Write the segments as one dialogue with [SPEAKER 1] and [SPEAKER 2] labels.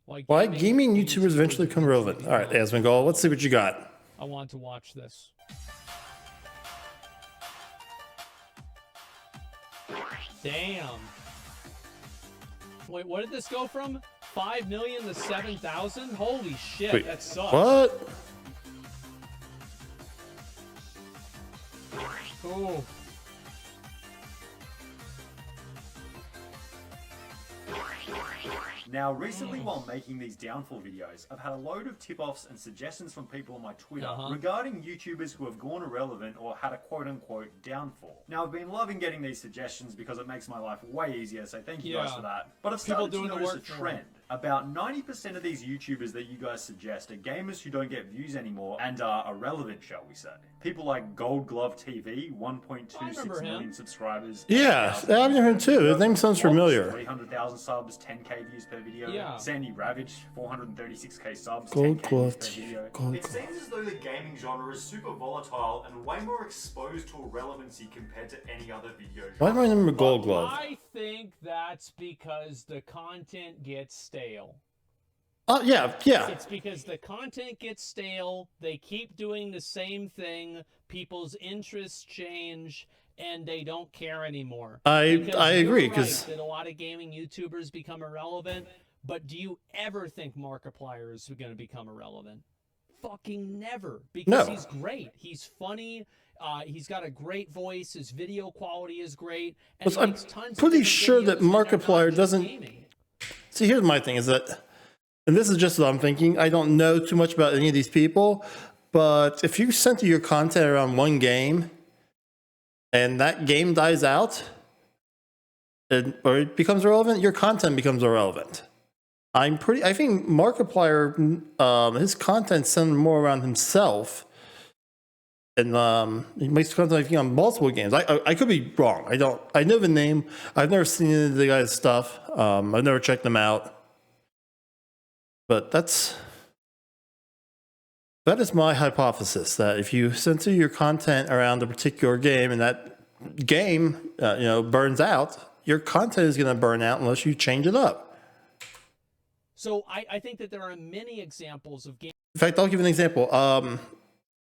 [SPEAKER 1] Why gaming YouTubers eventually become relevant? All right, Asmongold, let's see what you got.
[SPEAKER 2] I want to watch this. Damn. Wait, what did this go from? 5 million to 7,000? Holy shit,
[SPEAKER 1] Wait,
[SPEAKER 2] that sucks.
[SPEAKER 1] What?
[SPEAKER 2] Oh.
[SPEAKER 3] Now, recently while making these downfall videos, I've had a load of tip-offs and suggestions from people on my Twitter regarding YouTubers who have gone irrelevant or had a quote-unquote downfall. Now, I've been loving getting these suggestions because it makes my life way easier, so thank you guys for that. But I've started to notice a trend. About 90% of these YouTubers that you guys suggest are gamers who don't get views anymore and are irrelevant, shall we say. People like Gold Glove TV, 1.26 million subscribers.
[SPEAKER 1] Yeah, I've heard him too. His name sounds familiar.
[SPEAKER 3] 300,000 subs, 10k views per video.
[SPEAKER 2] Yeah.
[SPEAKER 3] Sandy Ravage, 436k subs,
[SPEAKER 1] Gold
[SPEAKER 3] 10k
[SPEAKER 1] Glove
[SPEAKER 3] views per video.
[SPEAKER 1] Gold
[SPEAKER 3] It seems as though the gaming genre is super volatile and way more exposed to irrelevancy compared to any other video genre.
[SPEAKER 1] Why do I remember Gold Glove?
[SPEAKER 2] I think that's because the content gets stale.
[SPEAKER 1] Yeah.
[SPEAKER 2] It's because the content gets stale, they keep doing the same thing, people's interests change, and they don't care anymore.
[SPEAKER 1] I agree, because
[SPEAKER 2] that a lot of gaming YouTubers become irrelevant, but do you ever think Markiplier is going to become irrelevant? Fucking never. Because he's great. He's funny. He's got a great voice. His video quality is great. And
[SPEAKER 1] I'm pretty sure that Markiplier doesn't... See, here's my thing, is that... And this is just what I'm thinking. I don't know too much about any of these people, but if you center your content around one game and that game dies out, or it becomes irrelevant, your content becomes irrelevant. I think Markiplier, his content centered more around himself, and he makes content, I think, on multiple games. I could be wrong. I know the name. I've never seen any of the guy's stuff. I've never checked them out. But that is my hypothesis, that if you center your content around a particular game and that game burns out, your content is going to burn out unless you change it up.
[SPEAKER 2] So I think that there are many examples of games.
[SPEAKER 1] In fact, I'll give you an example. And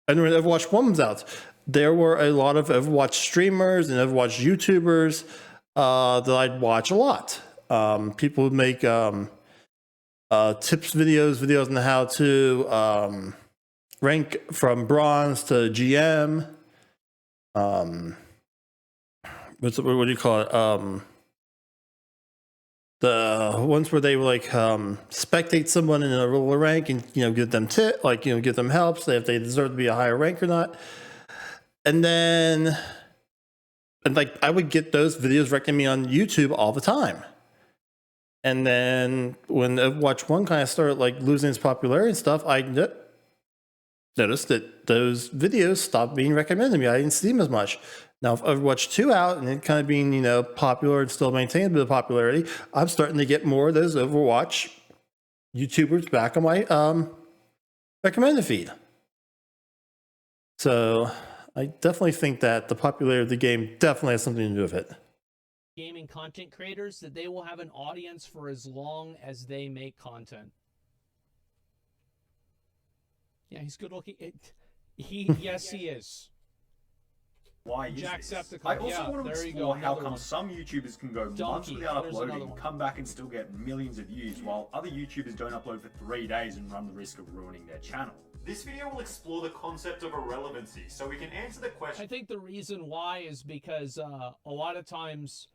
[SPEAKER 1] when Overwatch 1 was out, there were a lot of Overwatch streamers and Overwatch YouTubers that I'd watch a lot. People would make... tips videos on how to rank from bronze to GM. What do you call it? The ones where they would like spectate someone in a lower rank and give them give them help, say if they deserve to be a higher rank or not. And I would get those videos recommended me on YouTube all the time. And then when Overwatch 1 kind of started losing its popularity and stuff, I noticed that those videos stopped being recommended to me. I didn't see them as much. Now, if Overwatch 2 out and it kind of being popular and still maintaining a bit of popularity, I'm starting to get more of those Overwatch YouTubers back on my recommended feed. So I definitely think that the popularity of the game definitely has something to do with it.
[SPEAKER 2] Gaming content creators, that they will have an audience for as long as they make content. Yeah, he's good looking. Yes, he is.
[SPEAKER 3] Why is
[SPEAKER 2] this?
[SPEAKER 3] I also want to explore how come some YouTubers can go months without uploading, come back and still get millions of views, while other YouTubers don't upload for 3 days and run the risk of ruining their channel. This video will explore the concept of irrelevancy, so we can answer the question.
[SPEAKER 2] I think the reason why is because a lot of times,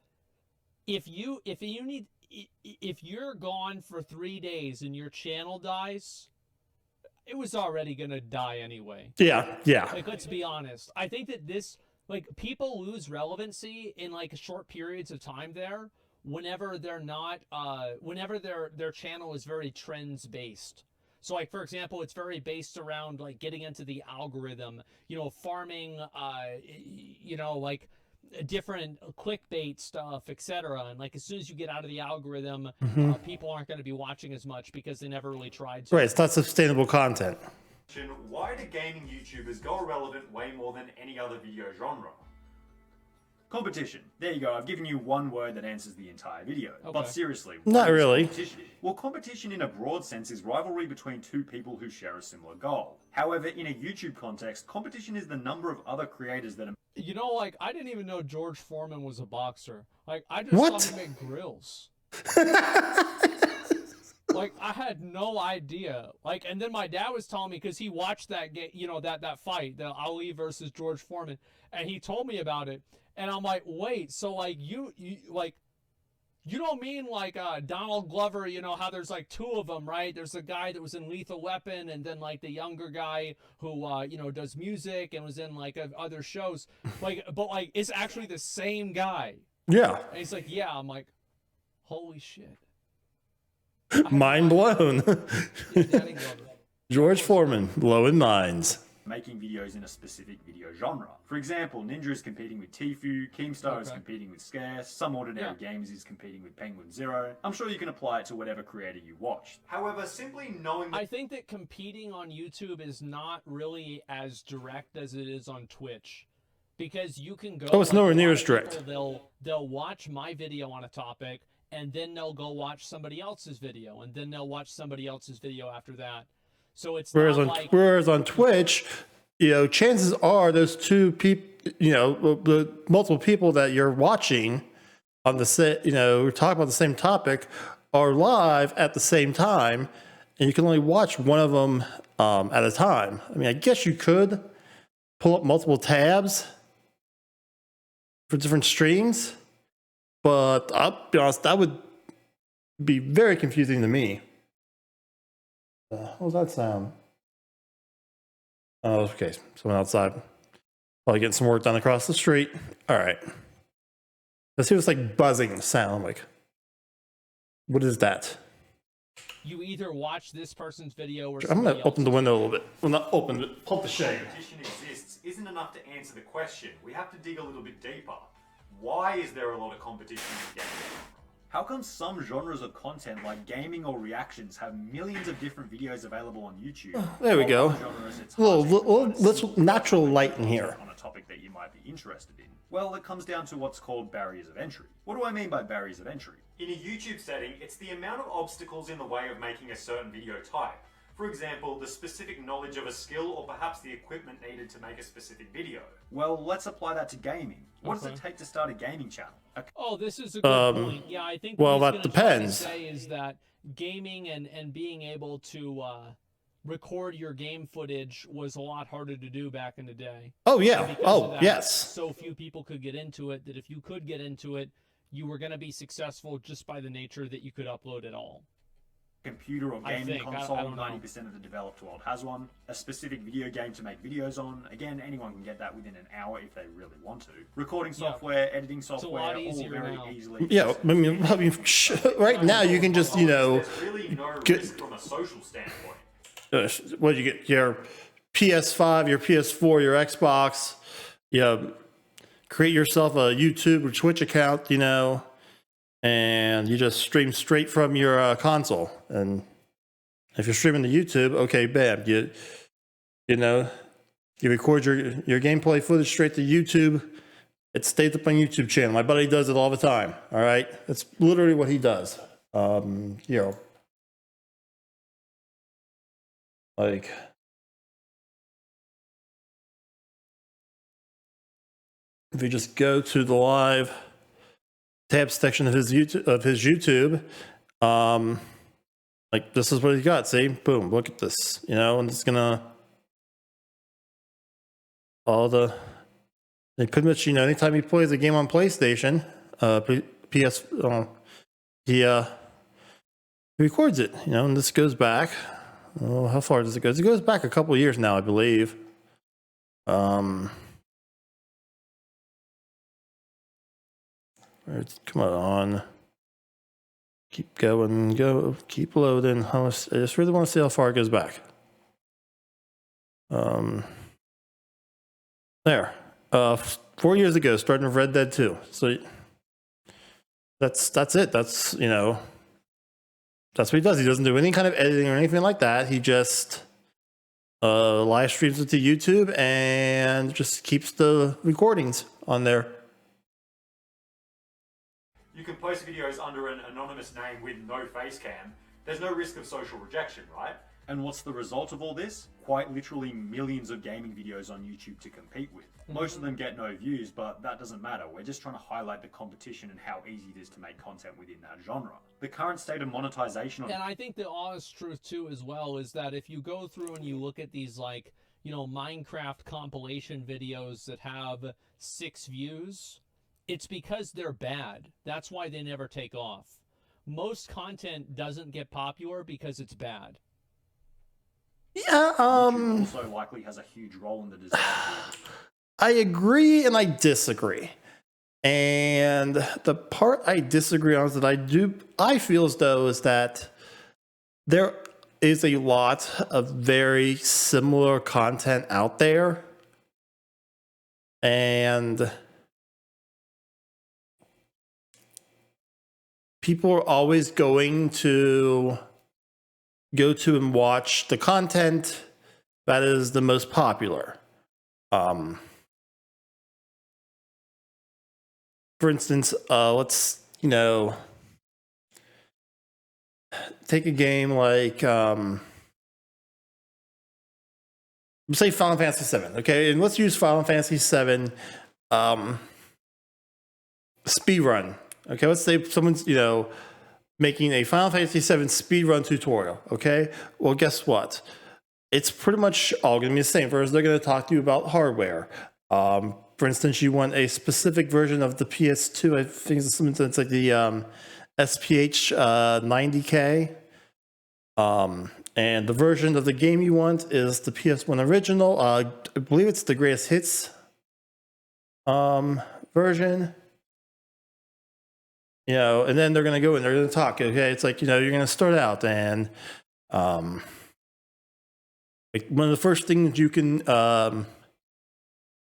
[SPEAKER 2] if you're gone for 3 days and your channel dies, it was already gonna die anyway.
[SPEAKER 1] Yeah.
[SPEAKER 2] Let's be honest. I think that people lose relevancy in short periods of time there whenever they're not whenever their channel is very trends based. So for example, it's very based around getting into the algorithm, farming, different clickbait stuff, etc. And as soon as you get out of the algorithm, people aren't going to be watching as much because they never really tried to.
[SPEAKER 1] Right, it's not sustainable content.
[SPEAKER 3] Why do gaming YouTubers go irrelevant way more than any other video genre? Competition. There you go. I've given you one word that answers the entire video. But seriously,
[SPEAKER 1] Not
[SPEAKER 3] what is
[SPEAKER 1] really.
[SPEAKER 3] competition? Well, competition in a broad sense is rivalry between two people who share a similar goal. However, in a YouTube context, competition is the number of other creators that are...
[SPEAKER 2] You know, like, I didn't even know George Foreman was a boxer. Like, I just
[SPEAKER 1] What?
[SPEAKER 2] saw him make grills. Like, I had no idea. Like, and then my dad was telling me, because he watched that game, you know, that fight, the Ali versus George Foreman, and he told me about it. And I'm like, wait, so like you don't mean like Donald Glover, you know, how there's like two of them, right? There's a guy that was in Lethal Weapon, and then like the younger guy who you know, does music and was in like other shows. Like, but like it's actually the same guy.
[SPEAKER 1] Yeah.
[SPEAKER 2] And he's like, yeah. I'm like, holy shit.
[SPEAKER 1] Mind blown.
[SPEAKER 2] Yeah, Danny Glover.
[SPEAKER 1] George Foreman, blowing minds.
[SPEAKER 3] making videos in a specific video genre. For example, Ninja is competing with Tfue, Keemstar is competing with Scarce, Some Ordinary Games is competing with Penguin Zero. I'm sure you can apply it to whatever creator you watched. However, simply knowing that
[SPEAKER 2] I think that competing on YouTube is not really as direct as it is on Twitch. Because you can go...
[SPEAKER 1] Oh, it's nowhere near as direct.
[SPEAKER 2] They'll watch my video on a topic, and then they'll go watch somebody else's video, and then they'll watch somebody else's video after that. So it's
[SPEAKER 1] whereas on Twitch, you know, chances are those two people, you know, the multiple people that you're watching on the set, you know, talk about the same topic, are live at the same time, and you can only watch one of them at a time. I mean, I guess you could pull up multiple tabs for different streams, but I'll be honest, that would be very confusing to me. What was that sound? Oh, okay. Someone outside. Probably getting some work done across the street. All right. Let's see what's like buzzing sound. Like, what is that?
[SPEAKER 2] You either watch this person's video or
[SPEAKER 1] I'm going to open the window a little bit. Well, not open, but pull up the shade.
[SPEAKER 3] competition exists isn't enough to answer the question. We have to dig a little bit deeper. Why is there a lot of competition in gaming? How come some genres of content like gaming or reactions have millions of different videos available on YouTube?
[SPEAKER 1] There we go. A little natural light in here.
[SPEAKER 3] On a topic that you might be interested in. Well, it comes down to what's called barriers of entry. What do I mean by barriers of entry? In a YouTube setting, it's the amount of obstacles in the way of making a certain video type. For example, the specific knowledge of a skill or perhaps the equipment needed to make a specific video. Well, let's apply that to gaming. What does it take to start a gaming channel?
[SPEAKER 2] Oh, this is a good point. Yeah, I think
[SPEAKER 1] well,
[SPEAKER 2] what
[SPEAKER 1] that
[SPEAKER 2] he's gonna try to
[SPEAKER 1] depends.
[SPEAKER 2] say is that gaming and being able to record your game footage was a lot harder to do back in the day.
[SPEAKER 1] Oh, yeah.
[SPEAKER 2] Because
[SPEAKER 1] Oh,
[SPEAKER 2] of that,
[SPEAKER 1] yes.
[SPEAKER 2] So few people could get into it that if you could get into it, you were going to be successful just by the nature that you could upload it all.
[SPEAKER 3] Computer or gaming
[SPEAKER 2] think.
[SPEAKER 3] console,
[SPEAKER 2] I don't know.
[SPEAKER 3] 90% of the developed world has one. A specific video game to make videos on. Again, anyone can get that within an hour if they really want to. Recording software, editing software,
[SPEAKER 2] lot
[SPEAKER 3] all
[SPEAKER 2] easier
[SPEAKER 3] very
[SPEAKER 2] now.
[SPEAKER 3] easily.
[SPEAKER 1] Yeah, I mean, right now you can just, you know,
[SPEAKER 3] There's really no risk from a social standpoint.
[SPEAKER 1] what you get, your PS5, your PS4, your Xbox, you know, create yourself a YouTube or Twitch account, you know, and you just stream straight from your console. And if you're streaming to YouTube, okay, bam, you know, you record your gameplay footage straight to YouTube. It stays up on YouTube channel. My buddy does it all the time. All right, that's literally what he does. You know, like. If you just go to the live tab section of his YouTube, like this is what he got. See, boom, look at this, you know, and it's gonna they pretty much, you know, anytime he plays a game on PlayStation, he records it, you know, and this goes back. Oh, how far does it go? It goes back a couple of years now, I believe. Come on. Keep going, keep loading. I just really want to see how far it goes back. There. 4 years ago, starting with Red Dead 2. So that's it. That's, you know, that's what he does. He doesn't do any kind of editing or anything like that. He just live streams it to YouTube and just keeps the recordings on there.
[SPEAKER 3] You can post videos under an anonymous name with no face cam. There's no risk of social rejection, right? And what's the result of all this? Quite literally millions of gaming videos on YouTube to compete with. Most of them get no views, but that doesn't matter. We're just trying to highlight the competition and how easy it is to make content within that genre. The current state of monetization on...
[SPEAKER 2] And I think the honest truth too as well is that if you go through and you look at these, like, you know, Minecraft compilation videos that have 6 views, it's because they're bad. That's why they never take off. Most content doesn't get popular because it's bad.
[SPEAKER 1] Yeah,
[SPEAKER 3] YouTube also likely has a huge role in the design.
[SPEAKER 1] I agree and I disagree. And the part I disagree on is that I feel as though is that there is a lot of very similar content out there. And people are always going to go to and watch the content that is the most popular. For instance, let's, you know, take a game like, say Final Fantasy VII, okay? And let's use Final Fantasy VII speedrun, okay? Let's say someone's, you know, making a Final Fantasy VII speedrun tutorial, okay? Well, guess what? It's pretty much all going to be the same. First, they're going to talk to you about hardware. For instance, you want a specific version of the PS2. I think it's something that's like the SPH 90K. And the version of the game you want is the PS1 original. I believe it's the greatest hits version. You know, and then they're going to go and they're going to talk. Okay, it's like, you know, you're going to start out and like one of the first things you can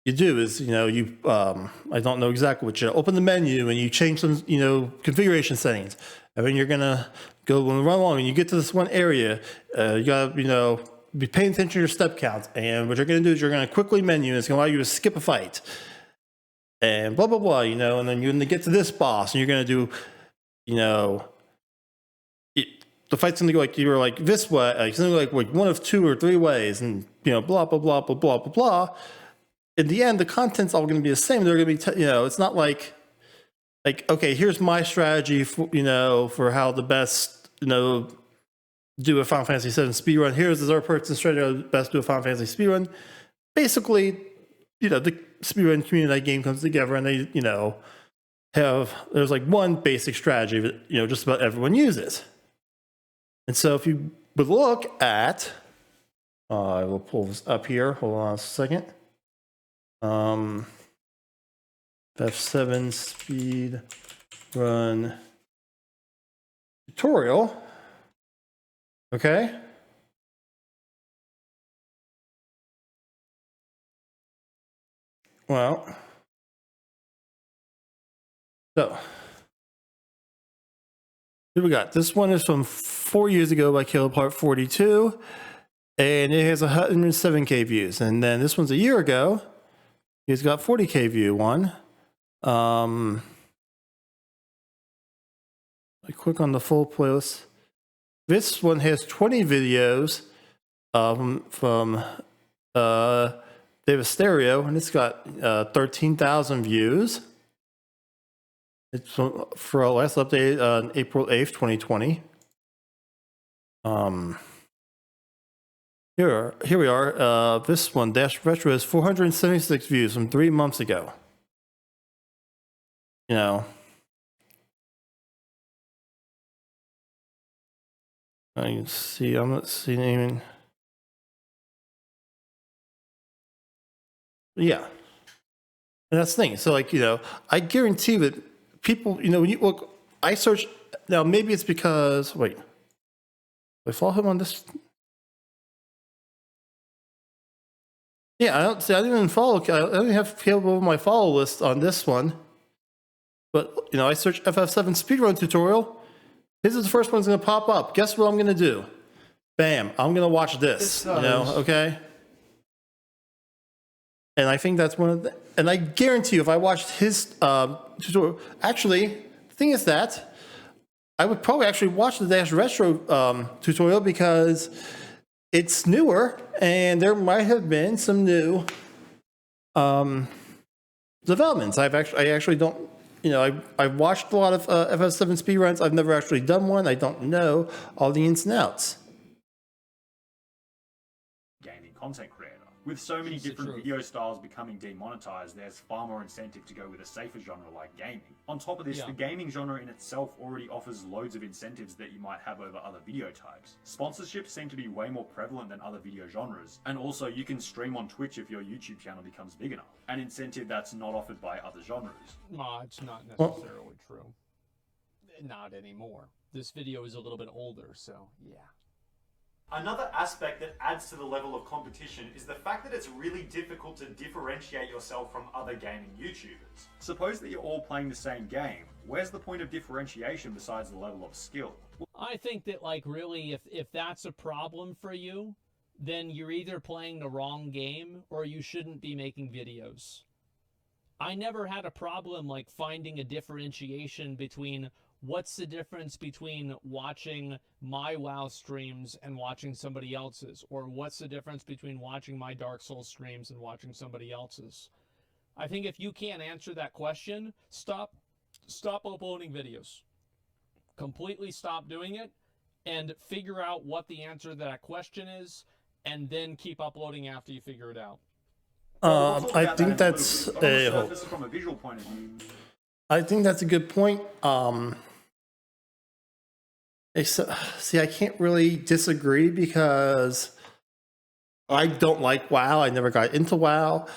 [SPEAKER 1] you do is, you know, you I don't know exactly what, you open the menu and you change some, you know, configuration settings, and then you're gonna go and run along and you get to this one area. You gotta, you know, be paying attention to your step count, and what you're gonna do is you're gonna quickly menu and it's gonna allow you to skip a fight and blah blah blah, you know, and then you're gonna get to this boss and you're gonna do, you know, the fight's gonna go like you're like this way, like something like one of 2 or 3 ways, and you know, blah blah blah blah blah blah blah. In the end, the content's all going to be the same. They're going to be, you know, it's not like, okay, here's my strategy for, you know, for how the best, you know, do a Final Fantasy VII speedrun. Here's the other person's strategy how the best do a Final Fantasy speedrun. Basically, you know, the speedrun community of that game comes together and they, you know, there's like one basic strategy that, you know, just about everyone uses. And so if you would look at, I will pull this up here. Hold on a second. F7 speed run tutorial. Okay. Well, so here we got, this one is from 4 years ago by Kilopart 42, and it has 107K views. And then this one's a year ago. He's got 40K view one. I click on the full playlist. This one has 20 videos from David Stereo, and it's got 13,000 views. It's for our last update on April 8th, 2020. Here we are. This one, Dash Retro, has 476 views from 3 months ago. You know, I can see, I'm not seeing even. Yeah. And that's the thing. So, like, you know, I guarantee that people, you know, when you look, I search, now maybe it's because, wait, I follow him on this. Yeah, I don't see. I didn't even follow. I don't even have people on my follow list on this one. But you know, I search FF7 speedrun tutorial. This is the first one's going to pop up. Guess what I'm going to do? Bam! I'm going to watch this. You know, okay. And I think that's one of the. And I guarantee you, if I watched his tutorial, actually, the thing is that I would probably actually watch the Dash Retro tutorial because it's newer and there might have been some new developments. I actually don't, I've watched a lot of FF7 speedruns. I've never actually done one. I don't know all the ins and outs.
[SPEAKER 3] Gaming content creator. With so many different video styles becoming demonetized, there's far more incentive to go with a safer genre like gaming. On top of this, the gaming genre in itself already offers loads of incentives that you might have over other video types. Sponsorships seem to be way more prevalent than other video genres, and also you can stream on Twitch if your YouTube channel becomes big enough, an incentive that's not offered by other genres.
[SPEAKER 2] It's not necessarily true. Not anymore. This video is a little bit older, so yeah.
[SPEAKER 3] Another aspect that adds to the level of competition is the fact that it's really difficult to differentiate yourself from other gaming YouTubers. Suppose that you're all playing the same game. Where's the point of differentiation besides the level of skill?
[SPEAKER 2] I think that, like, really, if that's a problem for you, then you're either playing the wrong game or you shouldn't be making videos. I never had a problem, like, finding a differentiation between what's the difference between watching my WoW streams and watching somebody else's? Or what's the difference between watching my Dark Souls streams and watching somebody else's? I think if you can't answer that question, stop uploading videos. Completely stop doing it and figure out what the answer to that question is, and then keep uploading after you figure it out.
[SPEAKER 1] I think that's
[SPEAKER 3] from a visual point of view.
[SPEAKER 1] I think that's a good point. See, I can't really disagree because I don't like WoW. I never got into WoW.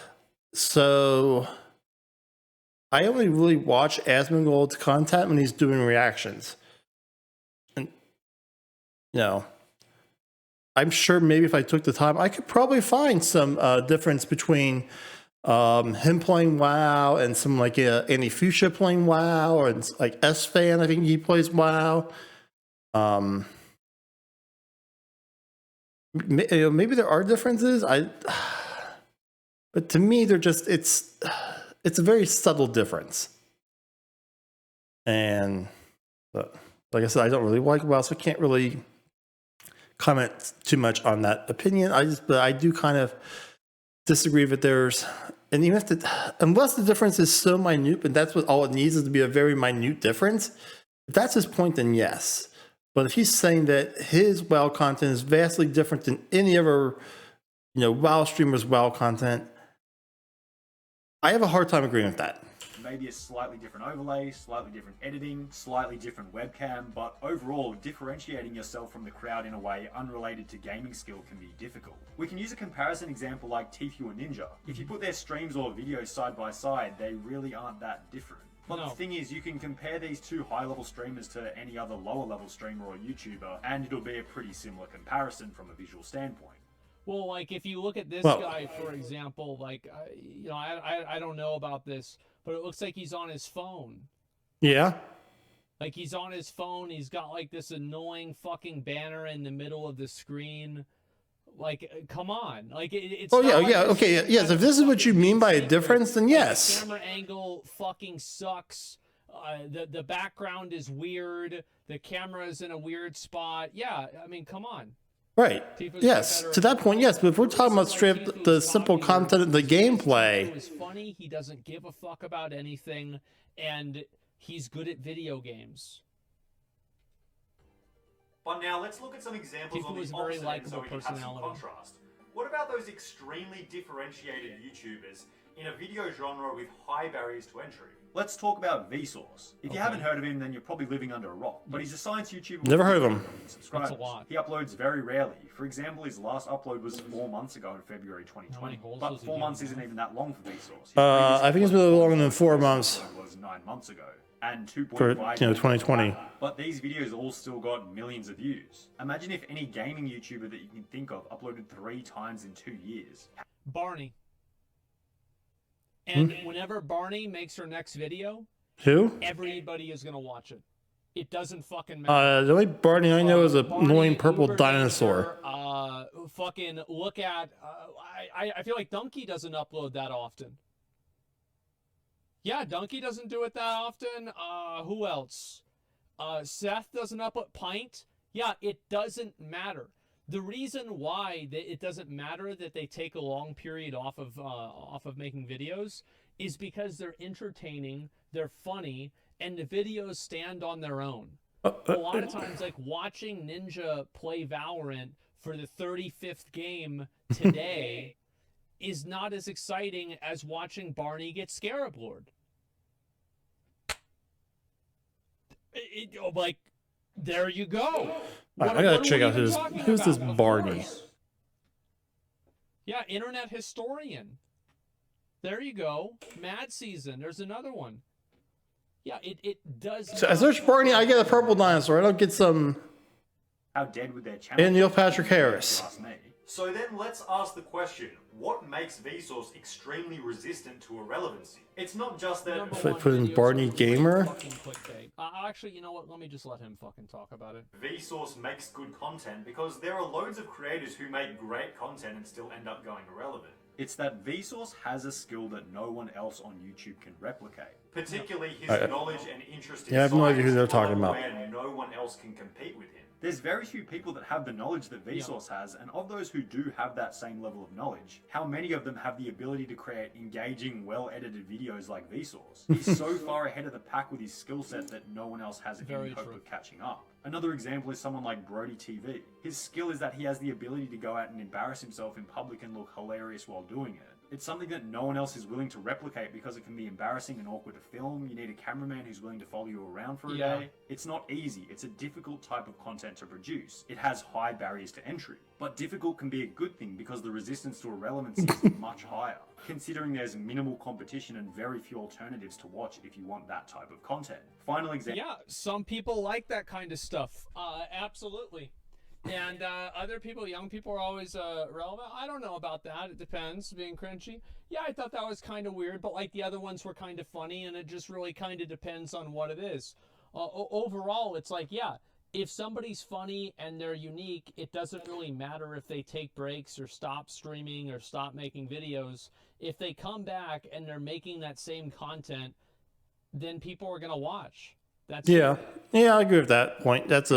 [SPEAKER 1] So I only really watch Asmongold's content when he's doing reactions. And, I'm sure maybe if I took the time, I could probably find some difference between him playing WoW and some like Andy Fuchsia playing WoW, or like S-Fan, I think he plays WoW. Maybe there are differences. But to me, they're just it's a very subtle difference. And but like I said, I don't really like WoW, so I can't really comment too much on that opinion. But I do kind of disagree that there's, and even if unless the difference is so minute, and that's what all it needs is to be a very minute difference. If that's his point, then yes. But if he's saying that his WoW content is vastly different than any other, WoW streamer's WoW content, I have a hard time agreeing with that.
[SPEAKER 3] Maybe a slightly different overlay, slightly different editing, slightly different webcam, but overall, differentiating yourself from the crowd in a way unrelated to gaming skill can be difficult. We can use a comparison example like Tfue and Ninja. If you put their streams or videos side by side, they really aren't that different. But the thing is, you can compare these two high-level streamers to any other lower-level streamer or YouTuber, and it'll be a pretty similar comparison from a visual standpoint.
[SPEAKER 2] Well, like, if you look at this guy, for example, like, I don't know about this, but it looks like he's on his phone.
[SPEAKER 1] Yeah.
[SPEAKER 2] Like, he's on his phone, he's got, like, this annoying fucking banner in the middle of the screen. Like, come on. Like, it's
[SPEAKER 1] okay, yes, if this is what you mean by a difference, then yes.
[SPEAKER 2] The camera angle fucking sucks. The background is weird. The camera is in a weird spot. Yeah, I mean, come on.
[SPEAKER 1] Right. Yes, to that point, yes. But if we're talking about straight up the simple content of the gameplay,
[SPEAKER 2] he was funny. He doesn't give a fuck about anything, and he's good at video games.
[SPEAKER 3] But now let's look at some examples on the opposite end so we can have some contrast. What about those extremely differentiated YouTubers in a video genre with high barriers to entry? Let's talk about Vsauce. If you haven't heard of him, then you're probably living under a rock. But he's a science YouTuber.
[SPEAKER 1] Never heard of him.
[SPEAKER 2] That's a lot.
[SPEAKER 3] He uploads very rarely. For example, his last upload was 4 months ago in February 2020. But 4 months isn't even that long for Vsauce.
[SPEAKER 1] I think it's been a little longer than 4 months.
[SPEAKER 3] Was 9 months ago. And 2.5
[SPEAKER 1] for 2020.
[SPEAKER 3] But these videos all still got millions of views. Imagine if any gaming YouTuber that you can think of uploaded 3 times in 2 years.
[SPEAKER 2] Barney. And whenever Barney makes her next video, everybody is gonna watch it. It doesn't fucking matter.
[SPEAKER 1] The only Barney I know is an annoying purple dinosaur.
[SPEAKER 2] Fucking look at. I feel like Donkey doesn't upload that often. Yeah, Donkey doesn't do it that often. Who else? Seth doesn't upload. Pint. Yeah, it doesn't matter. The reason why it doesn't matter that they take a long period off of making videos is because they're entertaining, they're funny, and the videos stand on their own. A lot of times, like watching Ninja play Valorant for the 35th game today is not as exciting as watching Barney get Scarab Lord. Like, there you go.
[SPEAKER 1] I gotta check out who's this Barney.
[SPEAKER 2] Yeah, internet historian. There you go. Mad Season. There's another one. Yeah, it does.
[SPEAKER 1] So I search Barney, I get a purple dinosaur. I don't get some.
[SPEAKER 3] How dead would their channel?
[SPEAKER 1] And Neil Patrick Harris.
[SPEAKER 3] So then let's ask the question, what makes Vsauce extremely resistant to irrelevancy? It's not just that...
[SPEAKER 1] If I put in Barney Gamer...
[SPEAKER 2] Actually, you know what? Let me just let him fucking talk about it.
[SPEAKER 3] Vsauce makes good content because there are loads of creators who make great content and still end up going irrelevant. It's that Vsauce has a skill that no one else on YouTube can replicate. Particularly his knowledge and interest in
[SPEAKER 1] I have no idea who they're talking about.
[SPEAKER 3] Where no one else can compete with him. There's very few people that have the knowledge that Vsauce has, and of those who do have that same level of knowledge, how many of them have the ability to create engaging, well-edited videos like Vsauce? He's so far ahead of the pack with his skill set that no one else has any hope of catching up. Another example is someone like Brody TV. His skill is that he has the ability to go out and embarrass himself in public and look hilarious while doing it. It's something that no one else is willing to replicate because it can be embarrassing and awkward to film. You need a cameraman who's willing to follow you around for a day. It's not easy. It's a difficult type of content to produce. It has high barriers to entry. But difficult can be a good thing because the resistance to irrelevancy is much higher, considering there's minimal competition and very few alternatives to watch if you want that type of content. Final example.
[SPEAKER 2] Yeah, some people like that kind of stuff. Absolutely. And other people, young people, are always relevant. I don't know about that. It depends, being cringy. Yeah, I thought that was kind of weird, but like the other ones were kind of funny, and it just really kind of depends on what it is. Overall, it's like, yeah, if somebody's funny and they're unique, it doesn't really matter if they take breaks or stop streaming or stop making videos. If they come back and they're making that same content, then people are going to watch. That's
[SPEAKER 1] yeah, I agree with that point. That's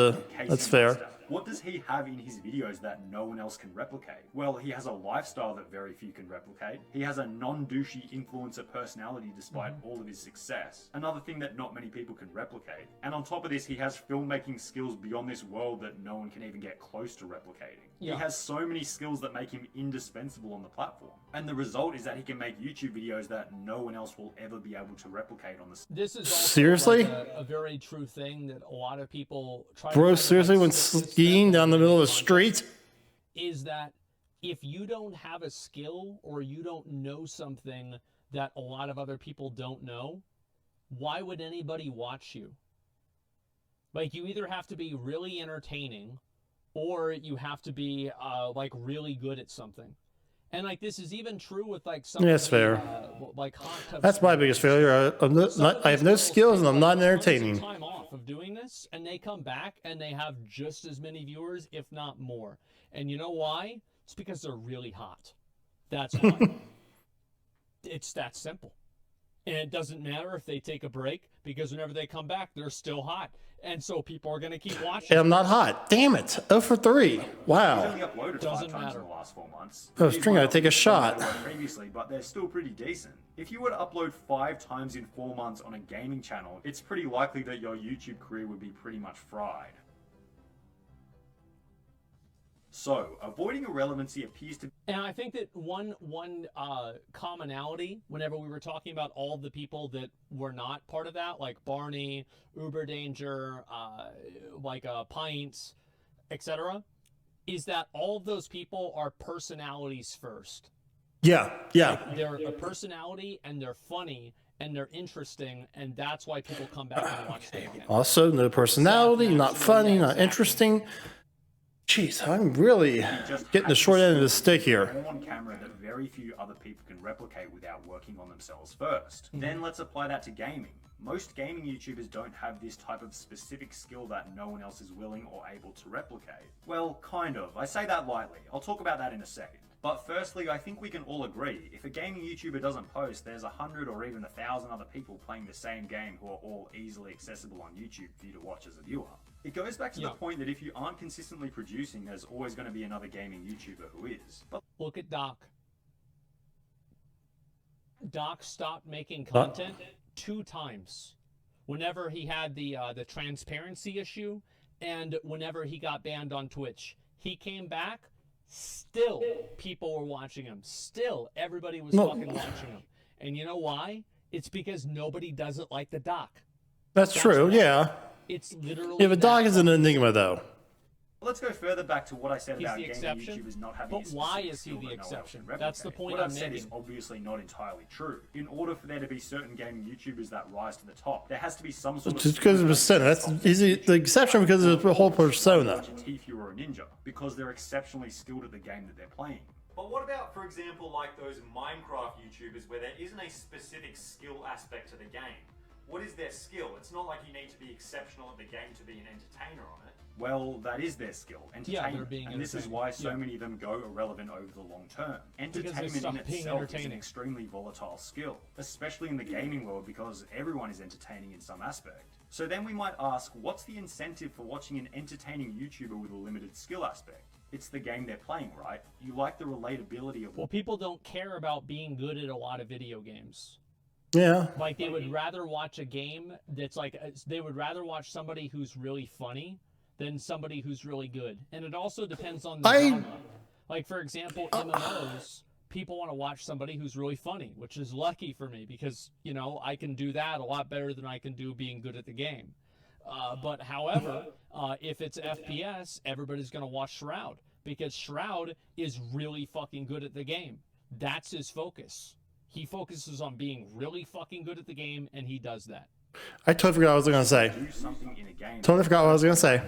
[SPEAKER 1] fair.
[SPEAKER 3] What does he have in his videos that no one else can replicate? Well, he has a lifestyle that very few can replicate. He has a non-douchey influencer personality despite all of his success. Another thing that not many people can replicate. And on top of this, he has filmmaking skills beyond this world that no one can even get close to replicating. Yeah. He has so many skills that make him indispensable on the platform. And the result is that he can make YouTube videos that no one else will ever be able to replicate on the...
[SPEAKER 2] This is also
[SPEAKER 1] seriously
[SPEAKER 2] like a very true thing that a lot of people try
[SPEAKER 1] Bro,
[SPEAKER 2] to
[SPEAKER 1] seriously, when skiing down the middle of the street?
[SPEAKER 2] Is that if you don't have a skill or you don't know something that a lot of other people don't know, why would anybody watch you? Like, you either have to be really entertaining or you have to be like really good at something. And like, this is even true with like some
[SPEAKER 1] that's fair.
[SPEAKER 2] Like
[SPEAKER 1] that's my biggest failure. I have no skills and I'm not entertaining.
[SPEAKER 2] Time off of doing this, and they come back and they have just as many viewers, if not more. And you know why? It's because they're really hot. That's why. It's that simple. And it doesn't matter if they take a break, because whenever they come back, they're still hot. And so people are going to keep watching.
[SPEAKER 1] And I'm not hot. Damn it. 0 for 3. Wow.
[SPEAKER 3] He's only uploaded
[SPEAKER 2] Doesn't
[SPEAKER 3] 5 times
[SPEAKER 2] matter.
[SPEAKER 3] in the last 4 months.
[SPEAKER 1] I was trying to take a shot.
[SPEAKER 3] Previously, but they're still pretty decent. If you were to upload 5 times in 4 months on a gaming channel, it's pretty likely that your YouTube career would be pretty much fried. So, avoiding irrelevancy appears to...
[SPEAKER 2] And I think that one commonality, whenever we were talking about all the people that were not part of that, like Barney, Uber Danger, Pints, etc., is that all of those people are personalities first.
[SPEAKER 1] Yeah.
[SPEAKER 2] Like, they're a personality, and they're funny, and they're interesting, and that's why people come back and watch them again.
[SPEAKER 1] Also, no personality, not funny, not interesting. Jeez, I'm really getting the short end of the stick here.
[SPEAKER 3] On camera that very few other people can replicate without working on themselves first. Then let's apply that to gaming. Most gaming YouTubers don't have this type of specific skill that no one else is willing or able to replicate. Well, kind of. I say that lightly. I'll talk about that in a second. But firstly, I think we can all agree, if a gaming YouTuber doesn't post, there's 100 or even 1,000 other people playing the same game who are all easily accessible on YouTube for you to watch as a viewer. It goes back to the point that if you aren't consistently producing, there's always going to be another gaming YouTuber who is. But
[SPEAKER 2] look at Doc. Doc stopped making content 2 times. Whenever he had the transparency issue, and whenever he got banned on Twitch, he came back. Still, people were watching him. Still, everybody was fucking watching him. And you know why? It's because nobody does it like the Doc.
[SPEAKER 1] That's true. Yeah.
[SPEAKER 2] It's literally.
[SPEAKER 1] Yeah, but Doc is an enigma, though.
[SPEAKER 3] Let's go further back to what I said about gaming
[SPEAKER 2] exception?
[SPEAKER 3] YouTubers not having.
[SPEAKER 2] But why is he the exception? That's the point
[SPEAKER 3] what
[SPEAKER 2] I'm
[SPEAKER 3] I've said
[SPEAKER 2] making.
[SPEAKER 3] is obviously not entirely true. In order for there to be certain gaming YouTubers that rise to the top, there has to be some sort of.
[SPEAKER 1] Just because of persona. That's easy. The exception because of the whole persona.
[SPEAKER 3] Tifu or a ninja because they're exceptionally skilled at the game that they're playing.
[SPEAKER 4] But what about, for example, like those Minecraft YouTubers where there isn't a specific skill aspect to the game? What is their skill? It's not like you need to be exceptional at the game to be an entertainer on it.
[SPEAKER 3] Well, that is their skill, entertainment.
[SPEAKER 2] being
[SPEAKER 3] and this is why so many of them go irrelevant over the long term. Entertainment in
[SPEAKER 2] stopped being
[SPEAKER 3] itself is an
[SPEAKER 2] entertaining.
[SPEAKER 3] extremely volatile skill, especially in the gaming world because everyone is entertaining in some aspect. So then we might ask, what's the incentive for watching an entertaining YouTuber with a limited skill aspect? It's the game they're playing, right? You like the relatability of...
[SPEAKER 2] Well, people don't care about being good at a lot of video games.
[SPEAKER 1] Yeah.
[SPEAKER 2] Like, they would rather watch a game that's like... They would rather watch somebody who's really funny than somebody who's really good. And it also depends on the genre. Like, for example, MMOs, people want to watch somebody who's really funny, which is lucky for me because, you know, I can do that a lot better than I can do being good at the game. But however, if it's FPS, everybody's going to watch Shroud because Shroud is really fucking good at the game. That's his focus. He focuses on being really fucking good at the game, and he does that.
[SPEAKER 1] I totally forgot what I was going to say.
[SPEAKER 3] Do something in a game
[SPEAKER 1] Totally forgot what I was going to say.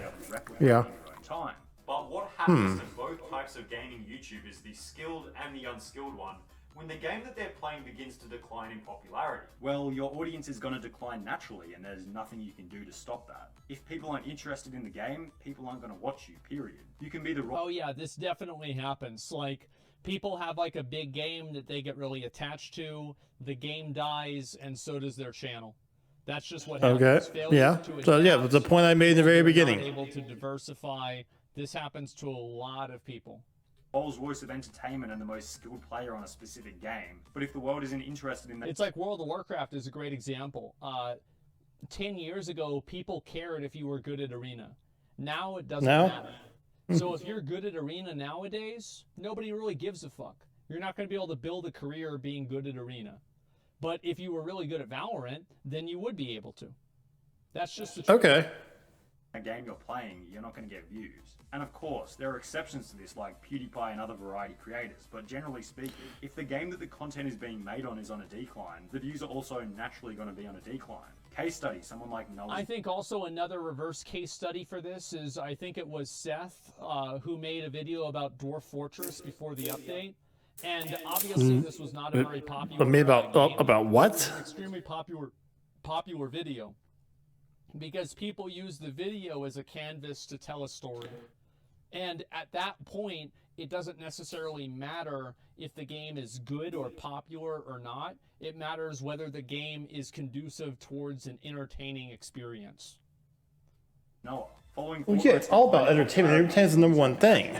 [SPEAKER 1] Yeah.
[SPEAKER 3] Time.
[SPEAKER 4] But what happens to both types of gaming YouTubers, the skilled and the unskilled one, when the game that they're playing begins to decline in popularity?
[SPEAKER 3] Well, your audience is going to decline naturally, and there's nothing you can do to stop that. If people aren't interested in the game, people aren't going to watch you, period. You can be the...
[SPEAKER 2] Oh yeah, this definitely happens. Like, people have like a big game that they get really attached to, the game dies, and so does their channel. That's just what happens.
[SPEAKER 1] Okay.
[SPEAKER 2] Failure
[SPEAKER 1] Yeah.
[SPEAKER 2] to
[SPEAKER 1] So yeah,
[SPEAKER 2] adapt,
[SPEAKER 1] the point I made in the very
[SPEAKER 2] not
[SPEAKER 1] beginning.
[SPEAKER 2] able to diversify. This happens to a lot of people.
[SPEAKER 3] Rolls Royce of entertainment and the most skilled player on a specific game. But if the world isn't interested in that...
[SPEAKER 2] It's like World of Warcraft is a great example. 10 years ago, people cared if you were good at Arena. Now it doesn't matter. So if you're good at Arena nowadays, nobody really gives a fuck. You're not going to be able to build a career being good at Arena. But if you were really good at Valorant, then you would be able to. That's just the truth.
[SPEAKER 1] Okay.
[SPEAKER 3] a game you're playing, you're not going to get views. And of course, there are exceptions to this, like PewDiePie and other variety creators, but generally speaking, if the game that the content is being made on is on a decline, the views are also naturally going to be on a decline. Case study, someone like Noah.
[SPEAKER 2] I think also another reverse case study for this is, I think it was Seth who made a video about Dwarf Fortress before the update. And obviously this was not a very popular
[SPEAKER 1] But maybe
[SPEAKER 2] game.
[SPEAKER 1] about what?
[SPEAKER 2] It was an extremely popular video. Because people use the video as a canvas to tell a story. And at that point, it doesn't necessarily matter if the game is good or popular or not. It matters whether the game is conducive towards an entertaining experience.
[SPEAKER 3] Noah, following
[SPEAKER 1] Well, yeah, it's all about entertainment. Entertainment is the number one thing.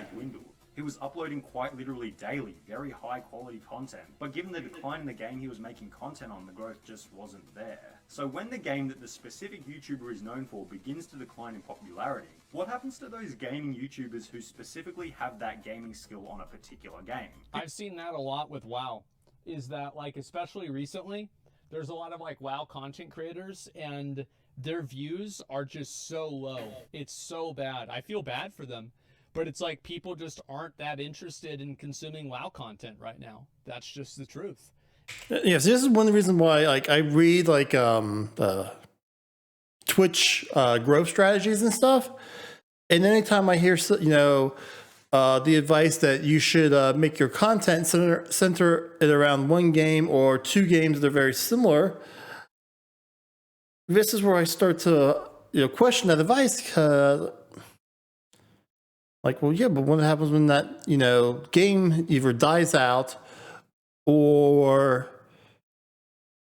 [SPEAKER 3] He was uploading quite literally daily, very high quality content. But given the decline in the game he was making content on, the growth just wasn't there. So when the game that the specific YouTuber is known for begins to decline in popularity, what happens to those gaming YouTubers who specifically have that gaming skill on a particular game?
[SPEAKER 2] I've seen that a lot with WoW. Is that, like, especially recently, there's a lot of, like, WoW content creators, and their views are just so low. It's so bad. I feel bad for them. But it's like people just aren't that interested in consuming WoW content right now. That's just the truth.
[SPEAKER 1] Yes, this is one of the reasons why, like, I read like Twitch growth strategies and stuff, and anytime I hear the advice that you should make your content center it around one game or two games that are very similar, this is where I start to question that advice. Like, well, yeah, but what happens when that, game either dies out or,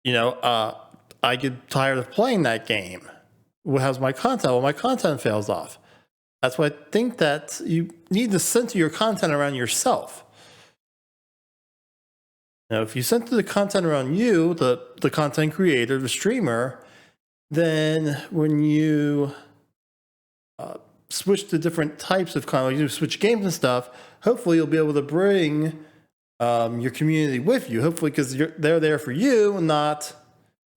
[SPEAKER 1] I get tired of playing that game? What happens to my content? Well, my content fails off. That's why I think that you need to center your content around yourself. Now, if you center the content around you, the content creator, the streamer, then when you switch to different types of content, you switch games and stuff, hopefully you'll be able to bring your community with you. Hopefully, because they're there for you, not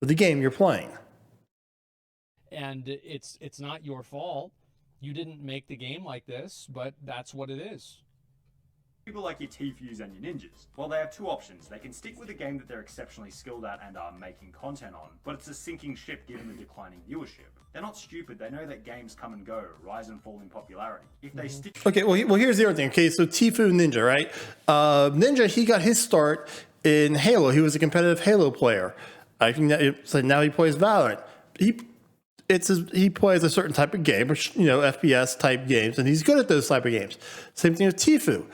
[SPEAKER 1] for the game you're playing.
[SPEAKER 2] And it's not your fault. You didn't make the game like this, but that's what it is.
[SPEAKER 3] People like your Tfus and your ninjas. Well, they have two options. They can stick with a game that they're exceptionally skilled at and are making content on, but it's a sinking ship given the declining viewership. They're not stupid. They know that games come and go, rise and fall in popularity. If they stick...
[SPEAKER 1] Okay, well, here's the other thing. Okay, so Tfue Ninja, right? Ninja, he got his start in Halo. He was a competitive Halo player. I think so now he plays Valorant. He plays a certain type of game, which, FPS type games, and he's good at those type of games. Same thing with Tfue.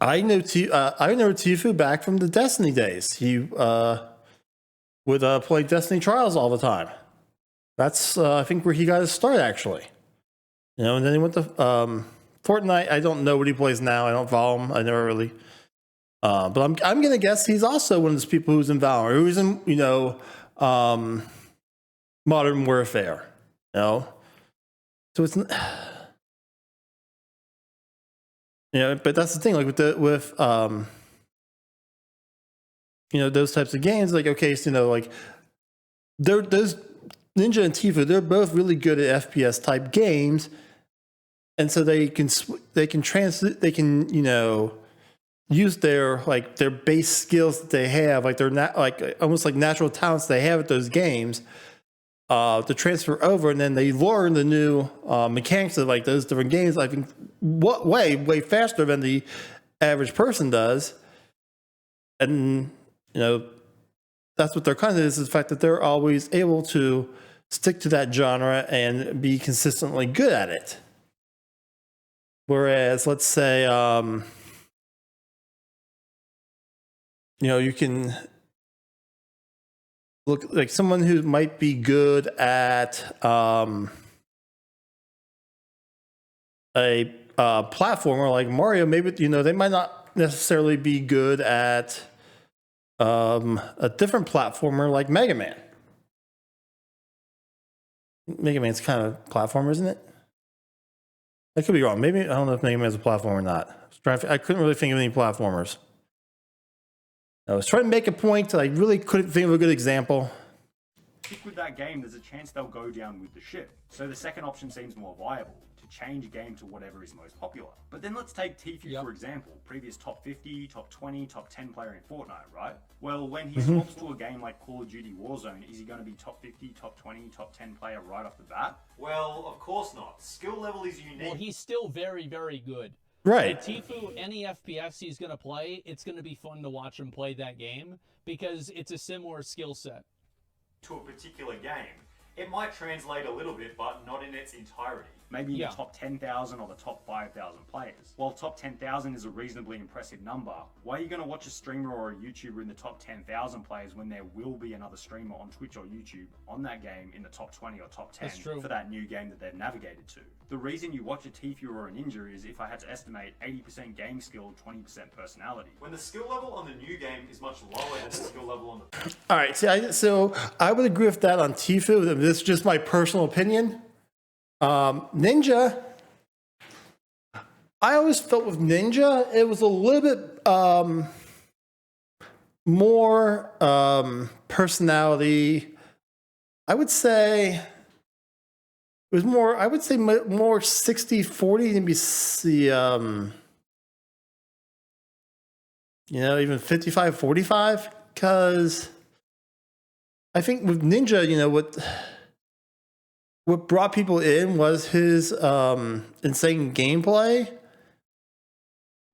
[SPEAKER 1] I know Tfue back from the Destiny days. He would play Destiny Trials all the time. That's I think where he got his start, actually. And then he went to Fortnite. I don't know what he plays now. I don't follow him. I never really. But I'm gonna guess he's also one of those people who's in Valorant, who's in Modern Warfare. So it's. But that's the thing, like with those types of games, like, okay, so, like, those Ninja and Tfue, they're both really good at FPS type games, and so they can use their base skills that they have, like they're not like almost like natural talents they have at those games, to transfer over, and then they learn the new mechanics of like those different games. I think way faster than the average person does, and that's what their content is the fact that they're always able to stick to that genre and be consistently good at it. Whereas, let's say, you can look like someone who might be good at a platformer like Mario. Maybe they might not necessarily be good at a different platformer like Mega Man. Mega Man's kind of a platformer, isn't it? I could be wrong. Maybe I don't know if Mega Man's a platformer or not. I couldn't really think of any platformers. I was trying to make a point, I really couldn't think of a good example.
[SPEAKER 3] Stick with that game, there's a chance they'll go down with the ship. So the second option seems more viable, to change a game to whatever is most popular. But then let's take Tfue for example, previous top 50, top 20, top 10 player in Fortnite, right? Well, when he swaps to a game like Call of Duty Warzone, is he going to be top 50, top 20, top 10 player right off the bat?
[SPEAKER 4] Well, of course not. Skill level is unique.
[SPEAKER 2] Well, he's still very, very good.
[SPEAKER 1] Right.
[SPEAKER 2] Tfue, any FPS he's going to play, it's going to be fun to watch him play that game because it's a similar skill set.
[SPEAKER 4] To a particular game. It might translate a little bit, but not in its entirety.
[SPEAKER 3] Maybe in the top 10,000 or the top 5,000 players. While top 10,000 is a reasonably impressive number, why are you going to watch a streamer or a YouTuber in the top 10,000 players when there will be another streamer on Twitch or YouTube on that game in the top 20 or top 10 for that new game that they've navigated to? The reason you watch a Tfue or a Ninja is, if I had to estimate, 80% game skill, 20% personality.
[SPEAKER 4] When the skill level on the new game is much lower than the skill level on the...
[SPEAKER 1] All right, so I would agree with that on Tfue. This is just my personal opinion. Ninja, I always felt with Ninja, it was a little bit more personality. I would say it was more, I would say more 60-40 than be even 55-45, because I think with Ninja, what brought people in was his insane gameplay,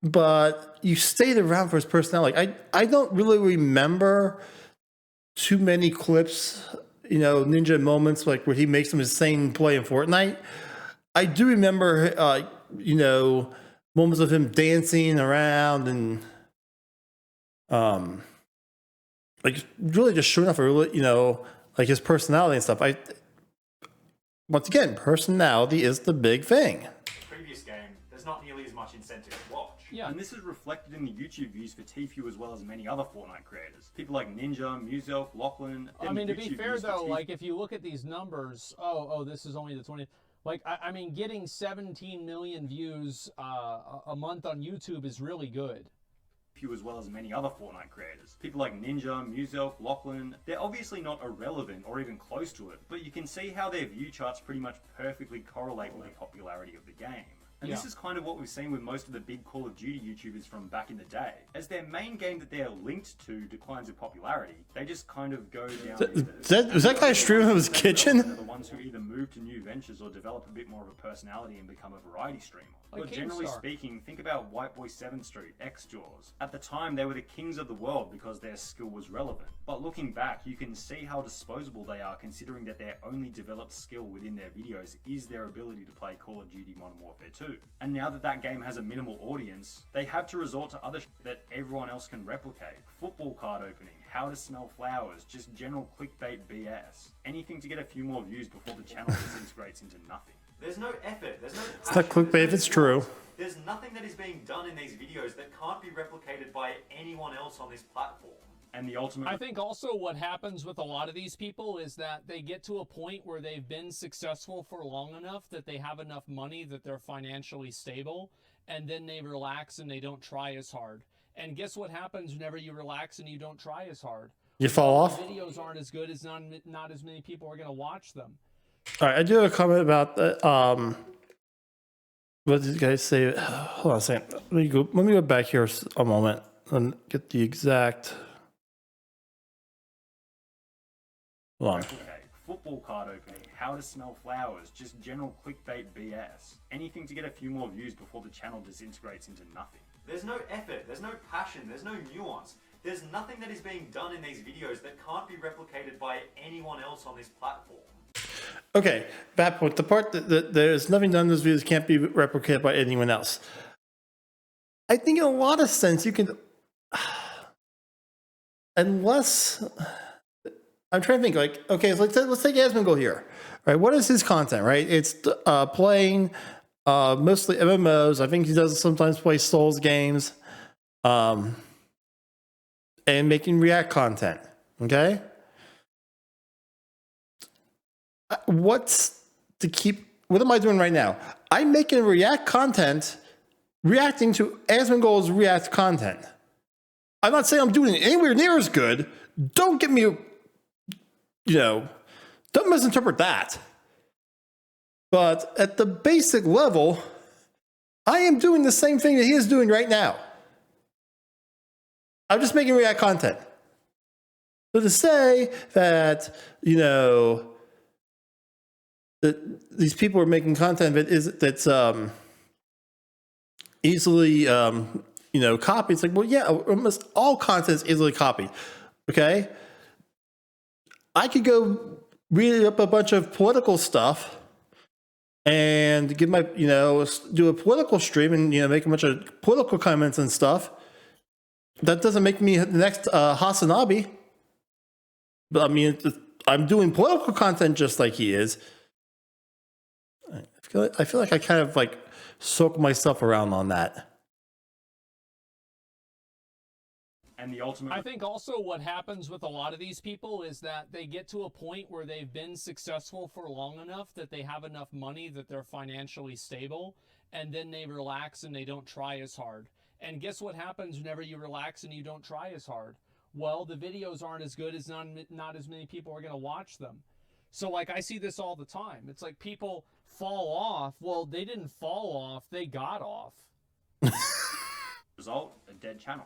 [SPEAKER 1] but you stayed around for his personality. I don't really remember too many clips, Ninja moments like where he makes some insane play in Fortnite. I do remember, you know, moments of him dancing around and, like really just showing off a really, you know, like his personality and stuff. Once again, personality is the big thing.
[SPEAKER 4] Previous game, there's not nearly as much incentive to watch.
[SPEAKER 2] Yeah.
[SPEAKER 3] And this is reflected in the YouTube views for Tfue as well as many other Fortnite creators. People like Ninja, Muself, Lachlan.
[SPEAKER 2] I mean, to be fair though, like if you look at these numbers, this is only the 20. Like, I mean, getting 17 million views a month on YouTube is really good.
[SPEAKER 3] As well as many other Fortnite creators. People like Ninja, Muself, Lachlan, they're obviously not irrelevant or even close to it, but you can see how their view charts pretty much perfectly correlate with the popularity of the game. And this is kind of what we've seen with most of the big Call of Duty YouTubers from back in the day. As their main game that they're linked to declines in popularity, they just kind of go down.
[SPEAKER 1] Was that guy streaming in his kitchen?
[SPEAKER 3] They're the ones who either move to new ventures or develop a bit more of a personality and become a variety streamer.
[SPEAKER 2] Like
[SPEAKER 3] But generally
[SPEAKER 2] Keemstar.
[SPEAKER 3] speaking, think about White Boy 7th Street, X-Jaws. At the time, they were the kings of the world because their skill was relevant. But looking back, you can see how disposable they are considering that their only developed skill within their videos is their ability to play Call of Duty Modern Warfare 2. And now that that game has a minimal audience, they have to resort to other that everyone else can replicate. Football card opening, how to smell flowers, just general clickbait BS. Anything to get a few more views before the channel disintegrates into nothing.
[SPEAKER 4] There's no effort, there's no passion,
[SPEAKER 1] It's not clickbait if it's true.
[SPEAKER 4] There's nothing that is being done in these videos that can't be replicated by anyone else on this platform.
[SPEAKER 3] And the ultimate...
[SPEAKER 2] I think also what happens with a lot of these people is that they get to a point where they've been successful for long enough that they have enough money that they're financially stable, and then they relax and they don't try as hard. And guess what happens whenever you relax and you don't try as hard?
[SPEAKER 1] You fall off?
[SPEAKER 2] The videos aren't as good as not as many people are going to watch them.
[SPEAKER 1] All right, I do have a comment about that. What did you guys say? Hold on a second. Let me go back here a moment and get the exact. Hold on.
[SPEAKER 3] replicate. Football card opening, how to smell flowers, just general clickbait BS. Anything to get a few more views before the channel disintegrates into nothing.
[SPEAKER 4] There's no effort, there's no passion, there's no nuance. There's nothing that is being done in these videos that can't be replicated by anyone else on this platform.
[SPEAKER 1] Okay, that point. The part that there's nothing done in those videos can't be replicated by anyone else. I think in a lot of sense you can, unless I'm trying to think. Like, okay, so let's take Asmongold here. Right, what is his content? Right, it's playing mostly MMOs. I think he does sometimes play Souls games, and making React content. Okay. What am I doing right now? I'm making React content, reacting to Asmongold's React content. I'm not saying I'm doing it anywhere near as good. Don't get me, don't misinterpret that. But at the basic level, I am doing the same thing that he is doing right now. I'm just making React content. So to say that, that these people are making content that's easily copied. It's like, well, yeah, almost all content is easily copied. Okay, I could go read up a bunch of political stuff and give my do a political stream and make a bunch of political comments and stuff. That doesn't make me the next Hasanabi. But I mean, I'm doing political content just like he is. I feel like I kind of like soak myself around on that.
[SPEAKER 3] And the ultimate...
[SPEAKER 2] I think also what happens with a lot of these people is that they get to a point where they've been successful for long enough that they have enough money that they're financially stable, and then they relax and they don't try as hard. And guess what happens whenever you relax and you don't try as hard? Well, the videos aren't as good as not as many people are going to watch them. So like I see this all the time. It's like people fall off. Well, they didn't fall off. They got off.
[SPEAKER 3] Result, a dead channel.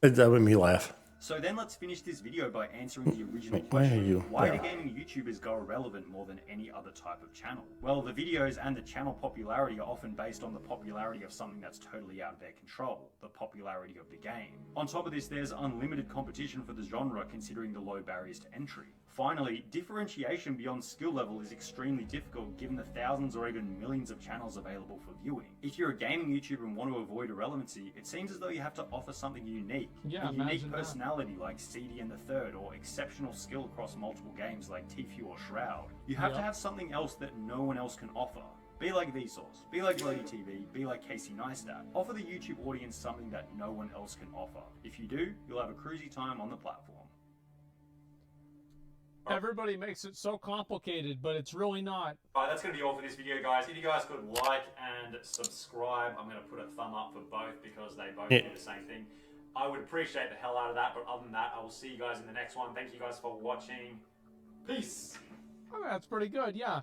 [SPEAKER 1] That made me laugh.
[SPEAKER 3] So then let's finish this video by answering the original
[SPEAKER 1] Why are
[SPEAKER 3] question.
[SPEAKER 1] you
[SPEAKER 3] Why
[SPEAKER 1] there?
[SPEAKER 3] do gaming YouTubers go irrelevant more than any other type of channel? Well, the videos and the channel popularity are often based on the popularity of something that's totally out of their control, the popularity of the game. On top of this, there's unlimited competition for the genre considering the low barriers to entry. Finally, differentiation beyond skill level is extremely difficult given the thousands or even millions of channels available for viewing. If you're a gaming YouTuber and want to avoid irrelevancy, it seems as though you have to offer something unique.
[SPEAKER 2] Yeah,
[SPEAKER 3] a unique
[SPEAKER 2] imagine
[SPEAKER 3] personality like CD and the Third, or exceptional skill across multiple games like Tfue or Shroud. You have to have something else that no one else can offer. Be like Vsauce, be like Bloody TV, be like Casey Neistat. Offer the YouTube audience something that no one else can offer. If you do, you'll have a cruisy time on the platform.
[SPEAKER 2] Everybody makes it so complicated, but it's really not.
[SPEAKER 4] Alright, that's going to be all for this video, guys. If you guys could like and subscribe, I'm going to put a thumb up for both because they both do the same thing. I would appreciate the hell out of that, but other than that, I will see you guys in the next one. Thank you guys for watching. Peace!
[SPEAKER 2] Oh, that's pretty good, yeah.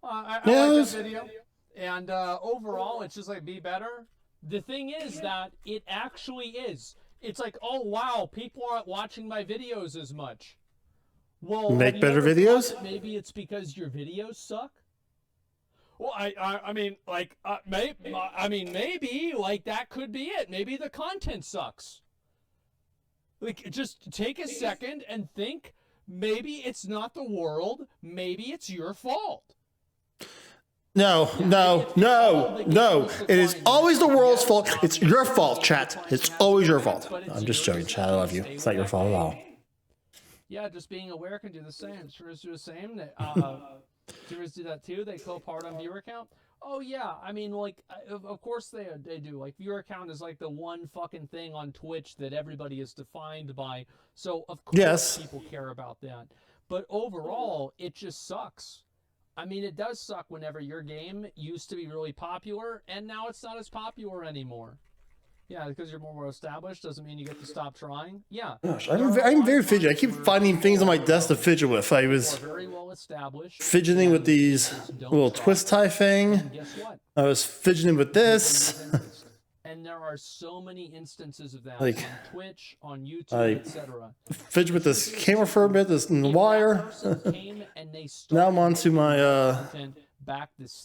[SPEAKER 2] I like this video. And overall, it's just like, be better. The thing is that it actually is. It's like, oh, wow, people aren't watching my videos as much. Well,
[SPEAKER 1] make better videos?
[SPEAKER 2] Maybe it's because your videos suck. Well, I mean, like, maybe, like, that could be it. Maybe the content sucks. Like, just take a second and think, maybe it's not the world, maybe it's your fault.
[SPEAKER 1] No. It is always the world's fault. It's your fault, chat. It's always your fault. I'm just joking, chat. I love you. It's not your fault at all.
[SPEAKER 2] Yeah, just being aware can do the same. Streamers do the same. Streamers do that too. They co-part on viewer count. Oh yeah, I mean, like, of course they do. Like, viewer count is like the one fucking thing on Twitch that everybody is defined by. So of course people care about that. But overall, it just sucks. I mean, it does suck whenever your game used to be really popular and now it's not as popular anymore. Yeah, because you're more established doesn't mean you get to stop trying. Yeah.
[SPEAKER 1] Gosh, I'm very fidgety. I keep finding things on my desk to fidget with. I was
[SPEAKER 2] very well established,
[SPEAKER 1] fidgeting with these little twist tie thing.
[SPEAKER 2] and guess what?
[SPEAKER 1] I was fidgeting with this.
[SPEAKER 2] And there are so many instances of that
[SPEAKER 1] Like,
[SPEAKER 2] on Twitch, on YouTube, etc.
[SPEAKER 1] Fidget with this camera for a bit, this wire. Now I'm onto my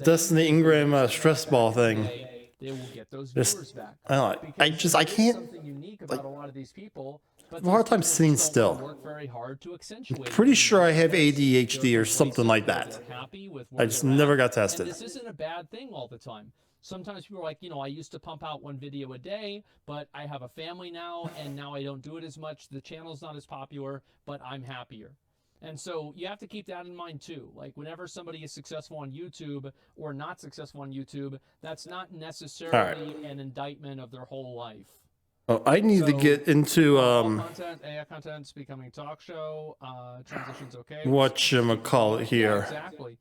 [SPEAKER 1] Destiny Ingram stress ball thing.
[SPEAKER 2] They will get those viewers back.
[SPEAKER 1] I can't.
[SPEAKER 2] Something unique about a lot of these people.
[SPEAKER 1] I have a hard time sitting still.
[SPEAKER 2] Work very hard to accentuate.
[SPEAKER 1] Pretty sure I have ADHD or something like that. I just never got tested.
[SPEAKER 2] And this isn't a bad thing all the time. Sometimes people are like, I used to pump out one video a day, but I have a family now, and now I don't do it as much. The channel's not as popular, but I'm happier. And so you have to keep that in mind too. Like, whenever somebody is successful on YouTube or not successful on YouTube, that's not necessarily an indictment of their whole life.
[SPEAKER 1] Oh, I need to get into
[SPEAKER 2] content, AI content's becoming talk show. Transition's okay.
[SPEAKER 1] Whatchamacallit here.
[SPEAKER 2] Yeah, exactly.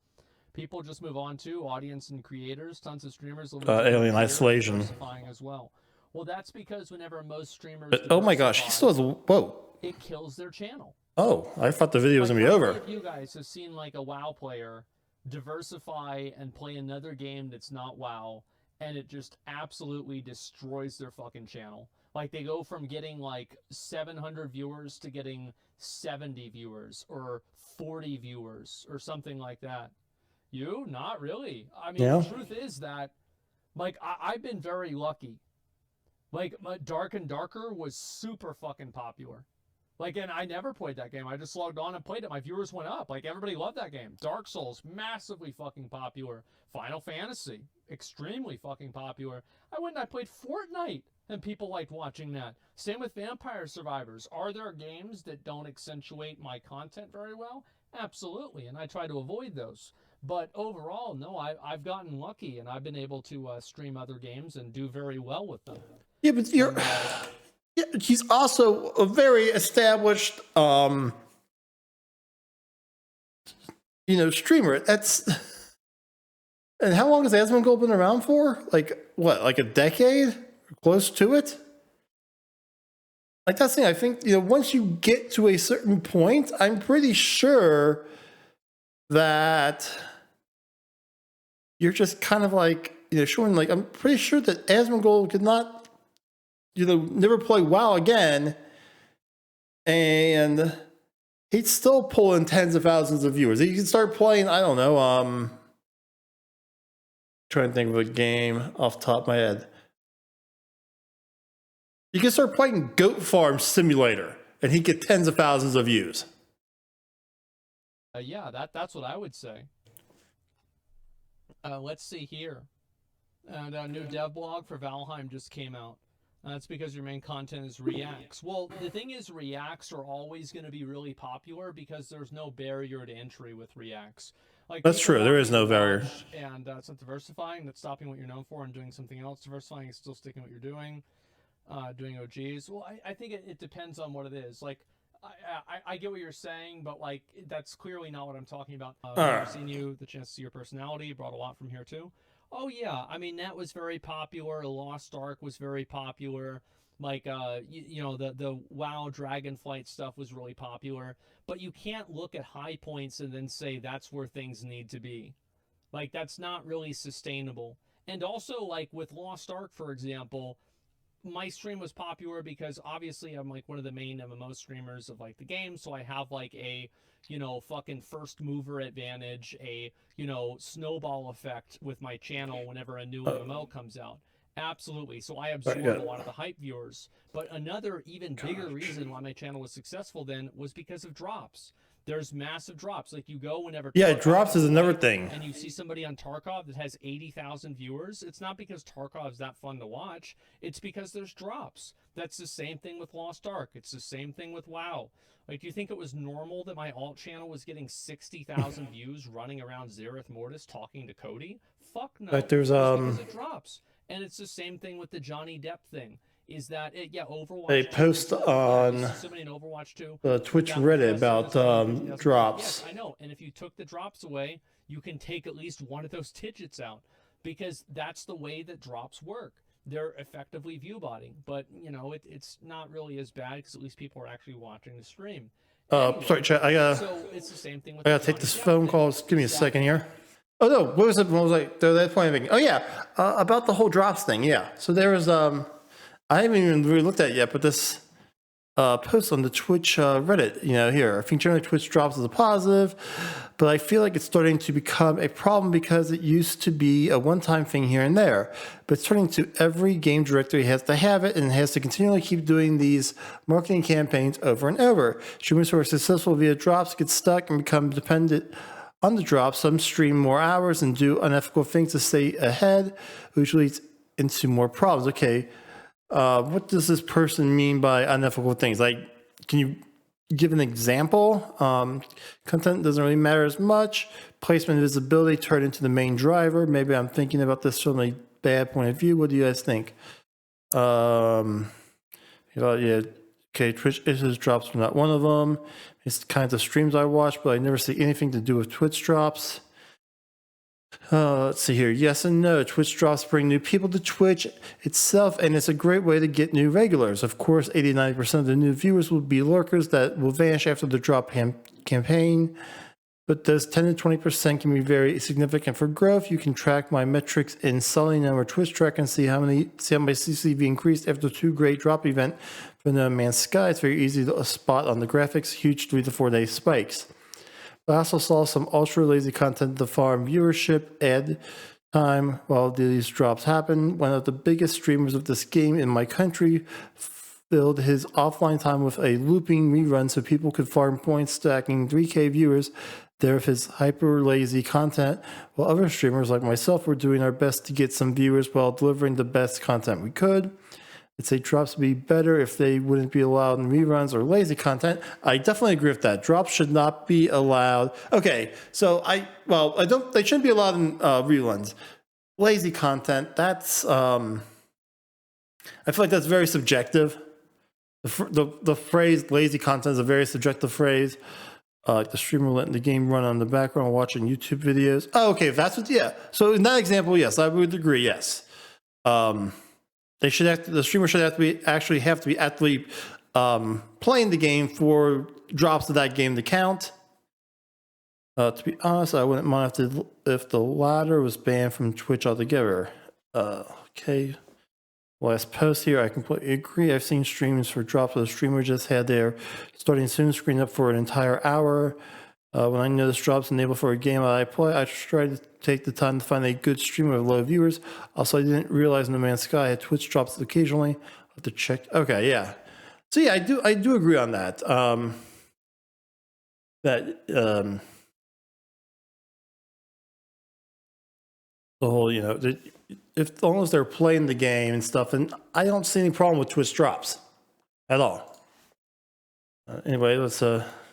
[SPEAKER 2] People just move on to audience and creators. Tons of streamers.
[SPEAKER 1] Alien Isolation.
[SPEAKER 2] As well. Well, that's because whenever most streamers.
[SPEAKER 1] Oh my gosh, he still has. Whoa.
[SPEAKER 2] It kills their channel.
[SPEAKER 1] Oh, I thought the video was gonna be over.
[SPEAKER 2] How many of you guys have seen like a WoW player diversify and play another game that's not WoW, and it just absolutely destroys their fucking channel? Like, they go from getting like 700 viewers to getting 70 viewers or 40 viewers or something like that. You? Not really. I mean, the truth is that, like, I've been very lucky. Like, Dark and Darker was super fucking popular. Like, and I never played that game. I just logged on and played it. My viewers went up. Like, everybody loved that game. Dark Souls, massively fucking popular. Final Fantasy, extremely fucking popular. I played Fortnite, and people liked watching that. Same with Vampire Survivors. Are there games that don't accentuate my content very well? Absolutely, and I try to avoid those. But overall, no, I've gotten lucky, and I've been able to stream other games and do very well with them.
[SPEAKER 1] Yeah, but you're... Yeah, he's also a very established, streamer. That's, and how long has Asmongold been around for? Like, what, like a decade? Close to it? Like, that's the thing. I think, once you get to a certain point, I'm pretty sure that you're just kind of like, showing, like, I'm pretty sure that Asmongold could not, never play WoW again, and he'd still pull in tens of thousands of viewers. He could start playing, I don't know, trying to think of a game off the top of my head. You can start playing Goat Farm Simulator, and he'd get tens of thousands of views.
[SPEAKER 2] Yeah, that's what I would say. Let's see here. And a new dev blog for Valheim just came out. That's because your main content is reacts. Well, the thing is, reacts are always going to be really popular because there's no barrier to entry with reacts. Like,
[SPEAKER 1] That's
[SPEAKER 2] people
[SPEAKER 1] true. There
[SPEAKER 2] want
[SPEAKER 1] is
[SPEAKER 2] you to
[SPEAKER 1] no barrier.
[SPEAKER 2] watch, and it's not diversifying. That's stopping what you're known for and doing something else. Diversifying is still sticking what you're doing. Doing OGs. Well, I think it depends on what it is. Like, I get what you're saying, but like that's clearly not what I'm talking about. I've seen you, the chance to see your personality, brought a lot from here too. Oh yeah, I mean that was very popular. Lost Ark was very popular. Like you know, the WoW Dragonflight stuff was really popular. But you can't look at high points and then say that's where things need to be. Like that's not really sustainable. And also like with Lost Ark, for example, my stream was popular because obviously I'm like one of the main MMO streamers of like the game, so I have like a, you know, fucking first mover advantage, a, you know, snowball effect with my channel whenever a new MMO comes out. Absolutely. So I absorb a lot of the hype viewers. But another even bigger reason why my channel was successful then was because of drops. There's massive drops. Like you go whenever
[SPEAKER 1] Drops is another thing.
[SPEAKER 2] and you see somebody on Tarkov that has 80,000 viewers. It's not because Tarkov's that fun to watch. It's because there's drops. That's the same thing with Lost Ark. It's the same thing with WoW. Like, do you think it was normal that my alt channel was getting 60,000 views running around Zereth Mortis talking to Cody? Fuck no.
[SPEAKER 1] Like there's
[SPEAKER 2] because it drops. And it's the same thing with the Johnny Depp thing. Is that it? Yeah, Overwatch.
[SPEAKER 1] They post on
[SPEAKER 2] somebody in Overwatch too.
[SPEAKER 1] the Twitch Reddit about drops.
[SPEAKER 2] Yes, I know. And if you took the drops away, you can take at least one of those digits out because that's the way that drops work. They're effectively view botting, but you know it's not really as bad because at least people are actually watching the stream. Anyway,
[SPEAKER 1] Sorry, chat.
[SPEAKER 2] so it's the same thing with.
[SPEAKER 1] I gotta take this phone call. Just give me a second here. Oh no, what was it? What was like that point I'm making? Oh yeah, about the whole drops thing. Yeah. So there was I haven't even really looked at it yet, but this post on the Twitch Reddit, you know, here, I think generally Twitch drops as a positive, but I feel like it's starting to become a problem because it used to be a one-time thing here and there, but it's turning to every game director has to have it and has to continually keep doing these marketing campaigns over and over. Streamers who are successful via drops get stuck and become dependent on the drops. Some stream more hours and do unethical things to stay ahead, which leads into more problems. Okay. What does this person mean by unethical things? Like, can you give an example? Content doesn't really matter as much. Placement and visibility turn into the main driver. Maybe I'm thinking about this from a bad point of view. What do you guys think? You know, yeah. Okay, Twitch issues drops are not one of them. It's the kinds of streams I watch, but I never see anything to do with Twitch drops. Let's see here. Yes and no. Twitch drops bring new people to Twitch itself, and it's a great way to get new regulars. Of course, 80-90% of the new viewers will be lurkers that will vanish after the drop campaign. But those 10 to 20% can be very significant for growth. You can track my metrics in Selenium or Twitch Track and see how my CCV increased after 2 great drop event for No Man's Sky. It's very easy to spot on the graphics. Huge 3 to 4 day spikes. I also saw some ultra lazy content to farm viewership, ad time while these drops happen. One of the biggest streamers of this game in my country filled his offline time with a looping rerun so people could farm points, stacking 3K viewers there with his hyper lazy content, while other streamers like myself were doing our best to get some viewers while delivering the best content we could. I'd say drops would be better if they wouldn't be allowed in reruns or lazy content. I definitely agree with that. Drops should not be allowed. Okay, so they shouldn't be allowed in reruns. Lazy content, that's, I feel like that's very subjective. The phrase lazy content is a very subjective phrase. Like the streamer letting the game run on the background while watching YouTube videos. Oh, okay, if that's what, yeah. So in that example, yes, I would agree, yes. The streamer should have to be actually playing the game for drops of that game to count. To be honest, I wouldn't mind if the latter was banned from Twitch altogether. Okay. Last post here, I completely agree. I've seen streams for drops where the streamer just had their starting soon screen up for an entire hour. When I notice drops enabled for a game that I play, I try to take the time to find a good streamer with low viewers. Also, I didn't realize No Man's Sky had Twitch drops occasionally. I'll have to check. Okay, yeah. So yeah, I do agree on that. the whole, if as long as they're playing the game and stuff, and I don't see any problem with Twitch drops at all. Anyway, let's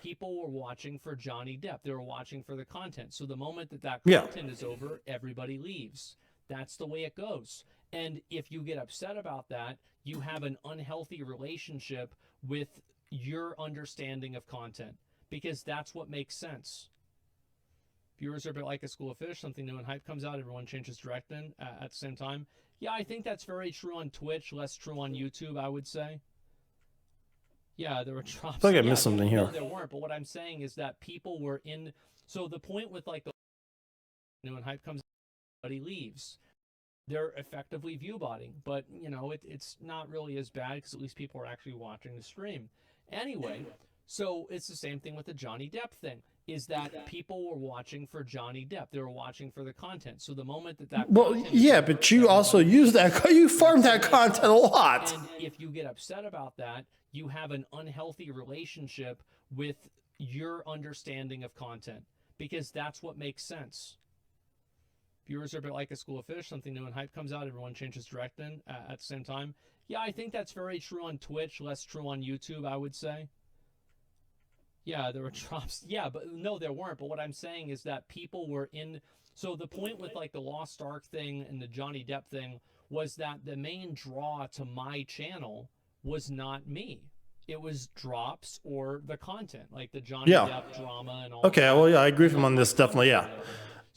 [SPEAKER 2] People were watching for Johnny Depp. They were watching for the content. So the moment that
[SPEAKER 1] Yeah.
[SPEAKER 2] content is over, everybody leaves. That's the way it goes. And if you get upset about that, you have an unhealthy relationship with your understanding of content, because that's what makes sense. Viewers are a bit like a school of fish. Something new and hype comes out, everyone changes direction at the same time. Yeah, I think that's very true on Twitch, less true on YouTube, I would say. Yeah, there were drops.
[SPEAKER 1] I think I missed something here.
[SPEAKER 2] No, there weren't. But what I'm saying is that people were in. So the point with like the new and hype comes, everybody leaves. They're effectively view botting, but it's not really as bad because at least people are actually watching the stream. Anyway, so it's the same thing with the Johnny Depp thing. Is that people were watching for Johnny Depp. They were watching for the content. So the moment that
[SPEAKER 1] well,
[SPEAKER 2] content
[SPEAKER 1] yeah,
[SPEAKER 2] is over,
[SPEAKER 1] but you also use that. You farm that content a lot.
[SPEAKER 2] and if you get upset about that, you have an unhealthy relationship with your understanding of content, because that's what makes sense. Viewers are a bit like a school of fish. Something new and hype comes out, everyone changes direction at the same time. Yeah, I think that's very true on Twitch, less true on YouTube, I would say. Yeah, there were drops. Yeah, but no, there weren't. But what I'm saying is that people were in. So the point with like the Lost Ark thing and the Johnny Depp thing was that the main draw to my channel was not me. It was drops or the content, like the Johnny Depp drama and all.
[SPEAKER 1] Okay, well, yeah, I agree with him on this, definitely, yeah.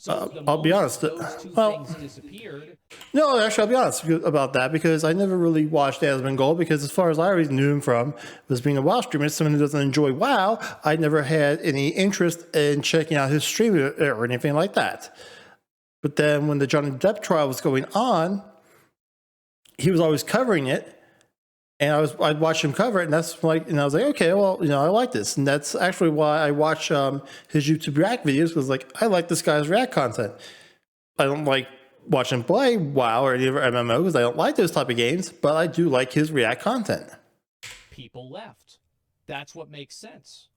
[SPEAKER 2] So
[SPEAKER 1] I'll be honest.
[SPEAKER 2] Those two
[SPEAKER 1] Well,
[SPEAKER 2] things disappeared.
[SPEAKER 1] no, actually, I'll be honest about that, because I never really watched Asmongold, because as far as I always knew him from was being a WoW streamer, someone who doesn't enjoy WoW. I never had any interest in checking out his stream or anything like that. But then when the Johnny Depp trial was going on, he was always covering it, and I'd watch him cover it, and that's like, and I was like, okay, well, I like this, and that's actually why I watch his YouTube React videos, because like I like this guy's React content. I don't like watching him play WoW or any other MMO because I don't like those type of games, but I do like his React content.
[SPEAKER 2] People left. That's what makes sense.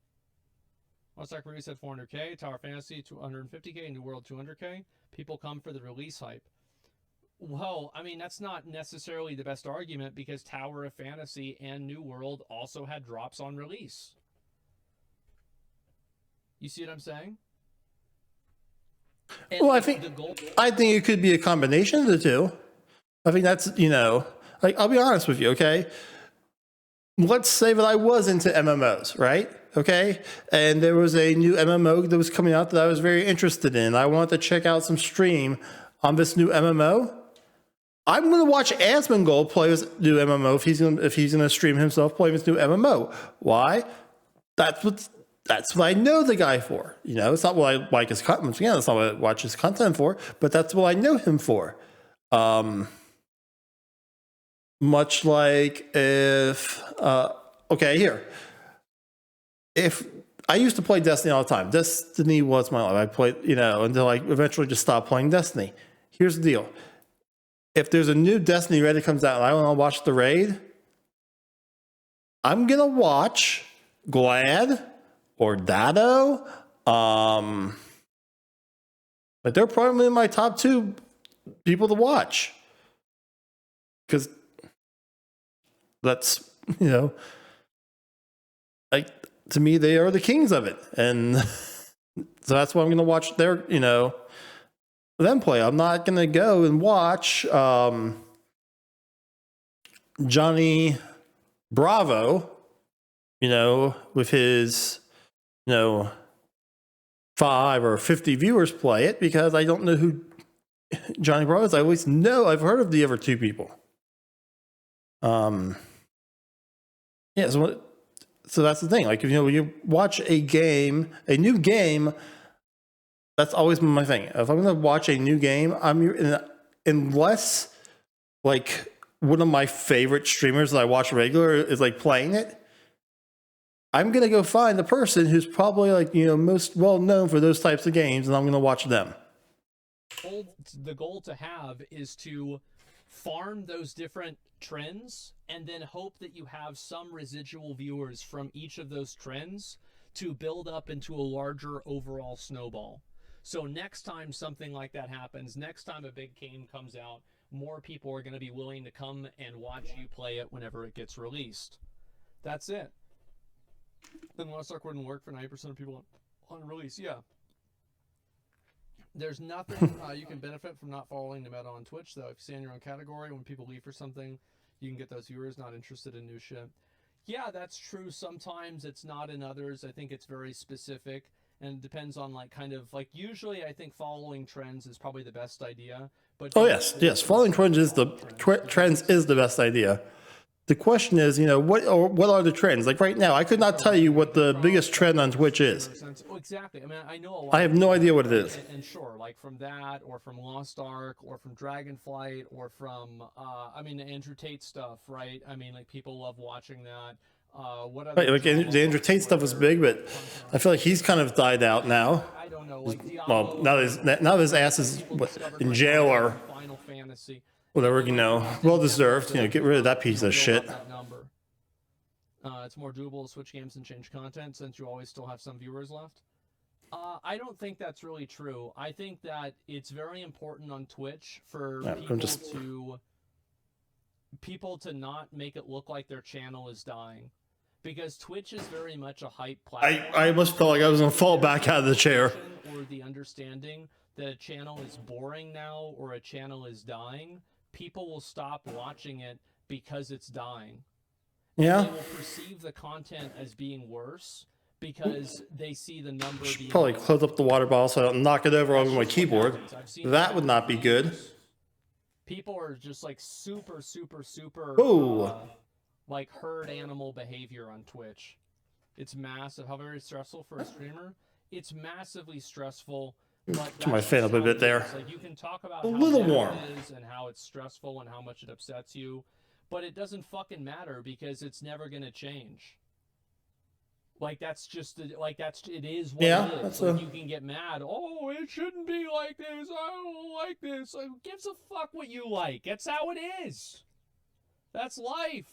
[SPEAKER 2] Lost Ark release at 400K, Tower Fantasy 250K, New World 200K. People come for the release hype. Well, I mean, that's not necessarily the best argument, because Tower of Fantasy and New World also had drops on release. You see what I'm saying? And
[SPEAKER 1] Well, I
[SPEAKER 2] like,
[SPEAKER 1] think
[SPEAKER 2] the goal.
[SPEAKER 1] it could be a combination of the two. I think that's, like, I'll be honest with you, okay? Let's say that I was into MMOs, right? Okay? And there was a new MMO that was coming out that I was very interested in. I wanted to check out some stream on this new MMO. I'm going to watch Asmongold play this new MMO if he's going to stream himself playing this new MMO. Why? That's what I know the guy for. It's not what I like his content. Again, that's not what I watch his content for, but that's what I know him for. Much like if I used to play Destiny all the time. Destiny was my life. I played, until I eventually just stopped playing Destiny. Here's the deal. If there's a new Destiny raid that comes out and I want to watch the raid, I'm going to watch Glad or Dado. But they're probably in my top 2 people to watch. Because that's, like, to me, they are the kings of it. And so that's why I'm going to watch their, them play. I'm not going to go and watch Johnny Bravo, with his, 5 or 50 viewers play it, because I don't know who Johnny Bravo is. I always know I've heard of the other 2 people. Yeah, so that's the thing. Like, when you watch a new game, that's always been my thing. If I'm going to watch a new game, unless like one of my favorite streamers that I watch regular is like playing it, I'm going to go find the person who's probably like, most well known for those types of games, and I'm going to watch them.
[SPEAKER 2] The goal to have is to farm those different trends and then hope that you have some residual viewers from each of those trends to build up into a larger overall snowball. So next time something like that happens, next time a big game comes out, more people are going to be willing to come and watch you play it whenever it gets released. That's it. Then Lost Ark wouldn't work for 90% of people on release. Yeah. There's nothing you can benefit from not following the meta on Twitch, though. If you stay in your own category, when people leave for something, you can get those viewers not interested in new shit. Yeah, that's true. Sometimes it's not in others. I think it's very specific, and it depends on, like, kind of, like, usually I think following trends is probably the best idea. But
[SPEAKER 1] Oh yes, following trends is the best idea. The question is, you know, what are the trends? Like right now, I could not tell you what the biggest trend on Twitch is.
[SPEAKER 2] Oh, exactly. I mean, I know a lot.
[SPEAKER 1] I have no idea what it is.
[SPEAKER 2] And sure, like from that, or from Lost Ark, or from Dragonflight, or from, I mean, the Andrew Tate stuff, right? I mean, like, people love watching that. What other
[SPEAKER 1] Right, like the Andrew Tate stuff was big, but I feel like he's kind of died out now.
[SPEAKER 2] I don't know. Like
[SPEAKER 1] Well, now his ass is in jail or
[SPEAKER 2] Final Fantasy.
[SPEAKER 1] whatever, you know, well deserved. You know, get rid of that piece of shit.
[SPEAKER 2] That number. It's more doable to switch games and change content since you always still have some viewers left. I don't think that's really true. I think that it's very important on Twitch for people to not make it look like their channel is dying, because Twitch is very much a hype platform.
[SPEAKER 1] I almost felt like I was gonna fall back out of the chair.
[SPEAKER 2] Or the understanding that a channel is boring now, or a channel is dying, people will stop watching it because it's dying.
[SPEAKER 1] Yeah.
[SPEAKER 2] They will perceive the content as being worse because they see the number being
[SPEAKER 1] Probably close up the water bottle so I don't knock it over my keyboard. That would not be good.
[SPEAKER 2] People are just like super like herd animal behavior on Twitch. It's massive. How very stressful for a streamer. It's massively stressful. But
[SPEAKER 1] Turn my fan up a bit there.
[SPEAKER 2] Like, you can talk about
[SPEAKER 1] A
[SPEAKER 2] how
[SPEAKER 1] little
[SPEAKER 2] bad
[SPEAKER 1] warm.
[SPEAKER 2] it is and how it's stressful and how much it upsets you, but it doesn't fucking matter because it's never gonna change. Like, that's just it is what it is. Like, you can get mad. Oh, it shouldn't be like this. I don't like this. Like, who gives a fuck what you like? That's how it is. That's life.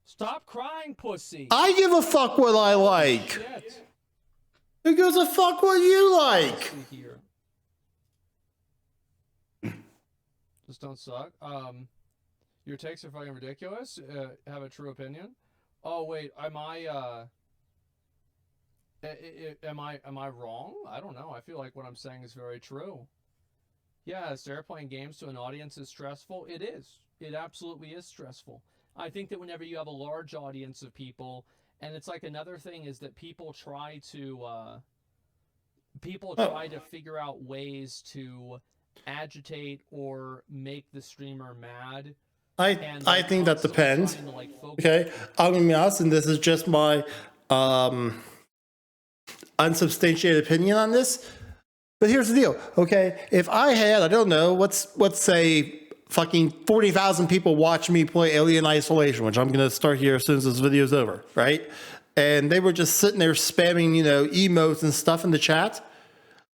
[SPEAKER 2] Stop crying, pussy.
[SPEAKER 1] I give a fuck what I like.
[SPEAKER 2] Shit.
[SPEAKER 1] Who gives a fuck what you like?
[SPEAKER 2] Here. Just don't suck. Your takes are fucking ridiculous. Have a true opinion. Oh wait, am I wrong? I don't know. I feel like what I'm saying is very true. Yeah, is there playing games to an audience is stressful? It is. It absolutely is stressful. I think that whenever you have a large audience of people, and it's like another thing is that people try to figure out ways to agitate or make the streamer mad.
[SPEAKER 1] I think that depends. Okay, I'm gonna be honest, and this is just my unsubstantiated opinion on this. But here's the deal, okay? If I had, I don't know, let's say fucking 40,000 people watch me play Alien Isolation, which I'm gonna start here as soon as this video's over, right? And they were just sitting there spamming, you know, emotes and stuff in the chat.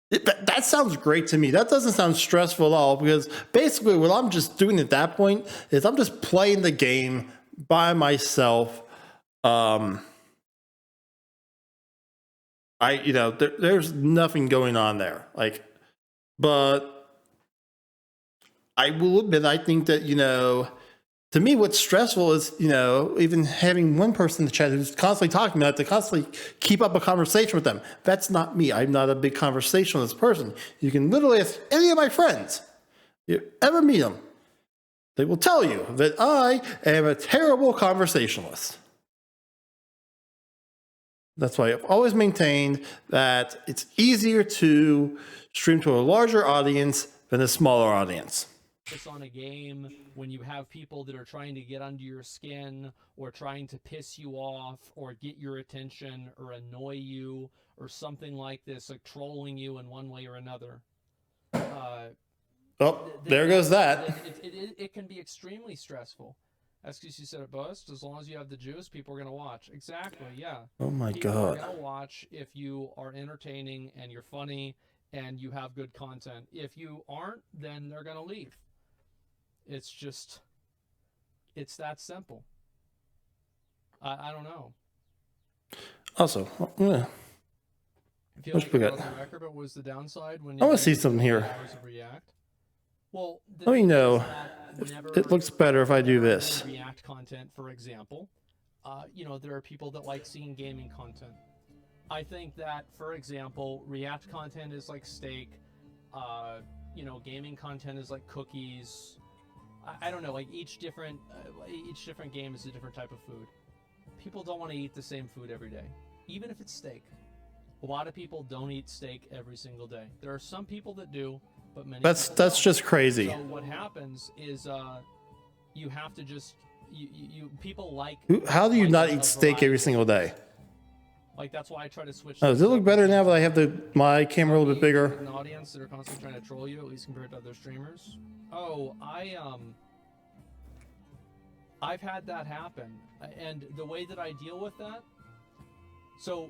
[SPEAKER 1] That sounds great to me. That doesn't sound stressful at all, because basically what I'm just doing at that point is I'm just playing the game by myself. There's nothing going on there. Like, but I will admit, I think that, you know, to me, what's stressful is, you know, even having one person in the chat who's constantly talking about it, to constantly keep up a conversation with them. That's not me. I'm not a big conversationalist person. You can literally ask any of my friends, you ever meet them, they will tell you that I am a terrible conversationalist. That's why I've always maintained that it's easier to stream to a larger audience than a smaller audience.
[SPEAKER 2] On a game when you have people that are trying to get under your skin or trying to piss you off or get your attention or annoy you or something like this, like trolling you in one way or another.
[SPEAKER 1] There goes that.
[SPEAKER 2] It can be extremely stressful. SQC said it best. As long as you have the juice, people are going to watch. Exactly, yeah.
[SPEAKER 1] Oh my
[SPEAKER 2] people
[SPEAKER 1] God.
[SPEAKER 2] People are going to watch if you are entertaining and you're funny and you have good content. If you aren't, then they're going to leave. It's just, it's that simple. I don't know.
[SPEAKER 1] Also, yeah.
[SPEAKER 2] I feel
[SPEAKER 1] Let's
[SPEAKER 2] like
[SPEAKER 1] look
[SPEAKER 2] you
[SPEAKER 1] at-
[SPEAKER 2] broke the record, but what was the downside when
[SPEAKER 1] I wanna
[SPEAKER 2] you
[SPEAKER 1] see
[SPEAKER 2] did
[SPEAKER 1] something here.
[SPEAKER 2] hours of React? Well, the
[SPEAKER 1] Let me
[SPEAKER 2] thing is
[SPEAKER 1] know
[SPEAKER 2] that whenever
[SPEAKER 1] It looks better if I do
[SPEAKER 2] whenever I'm
[SPEAKER 1] this.
[SPEAKER 2] doing React content, for example, you know, there are people that like seeing gaming content. I think that, for example, React content is like steak. You know, gaming content is like cookies. I don't know, like each different game is a different type of food. People don't want to eat the same food every day, even if it's steak. A lot of people don't eat steak every single day. There are some people that do, but many
[SPEAKER 1] That's
[SPEAKER 2] people
[SPEAKER 1] that's
[SPEAKER 2] don't.
[SPEAKER 1] just crazy.
[SPEAKER 2] So what happens is you have to just you people like.
[SPEAKER 1] How do you
[SPEAKER 2] like
[SPEAKER 1] not
[SPEAKER 2] a
[SPEAKER 1] eat steak every
[SPEAKER 2] variety.
[SPEAKER 1] single day?
[SPEAKER 2] Like that's why I try to switch.
[SPEAKER 1] Oh, does it look better now that I have my camera a little bit bigger?
[SPEAKER 2] An audience that are constantly trying to troll you, at least compared to other streamers. Oh, I've had that happen, and the way that I deal with that. So,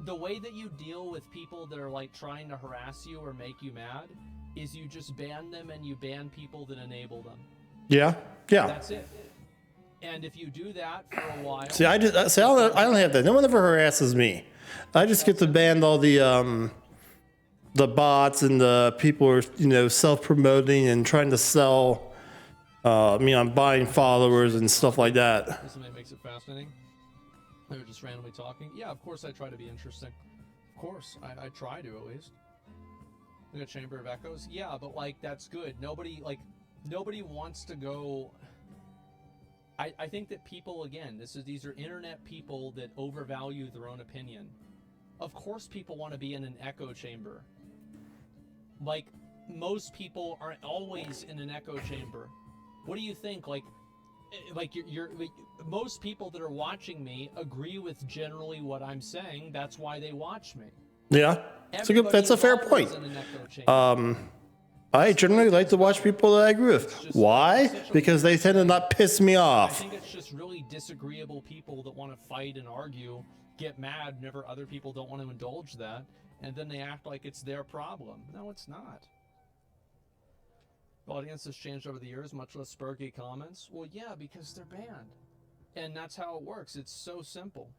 [SPEAKER 2] the way that you deal with people that are like trying to harass you or make you mad is you just ban them and you ban people that enable them.
[SPEAKER 1] Yeah.
[SPEAKER 2] That's it. And if you do that for a while,
[SPEAKER 1] See, I don't have that. No one ever harasses me. I just get to ban all the bots and the people who are, you know, self-promoting and trying to sell. I'm buying followers and stuff like that.
[SPEAKER 2] this makes it fascinating. They were just randomly talking. Yeah, of course I try to be interesting. Of course, I try to at least. Like a Chamber of Echoes. Yeah, but like that's good. Nobody wants to go. I think that people, again, these are internet people that overvalue their own opinion. Of course people want to be in an echo chamber. Like, most people aren't always in an echo chamber. What do you think? Like most people that are watching me agree with generally what I'm saying. That's why they watch me.
[SPEAKER 1] Yeah, that's a fair point. I generally like to watch people that I agree with. Why? Because they tend to not piss me
[SPEAKER 2] I
[SPEAKER 1] off.
[SPEAKER 2] think it's just really disagreeable people that want to fight and argue, get mad whenever other people don't want to indulge that, and then they act like it's their problem. No, it's not. The audience has changed over the years, much less spurgy comments. Well, yeah, because they're banned. And that's how it works. It's so simple.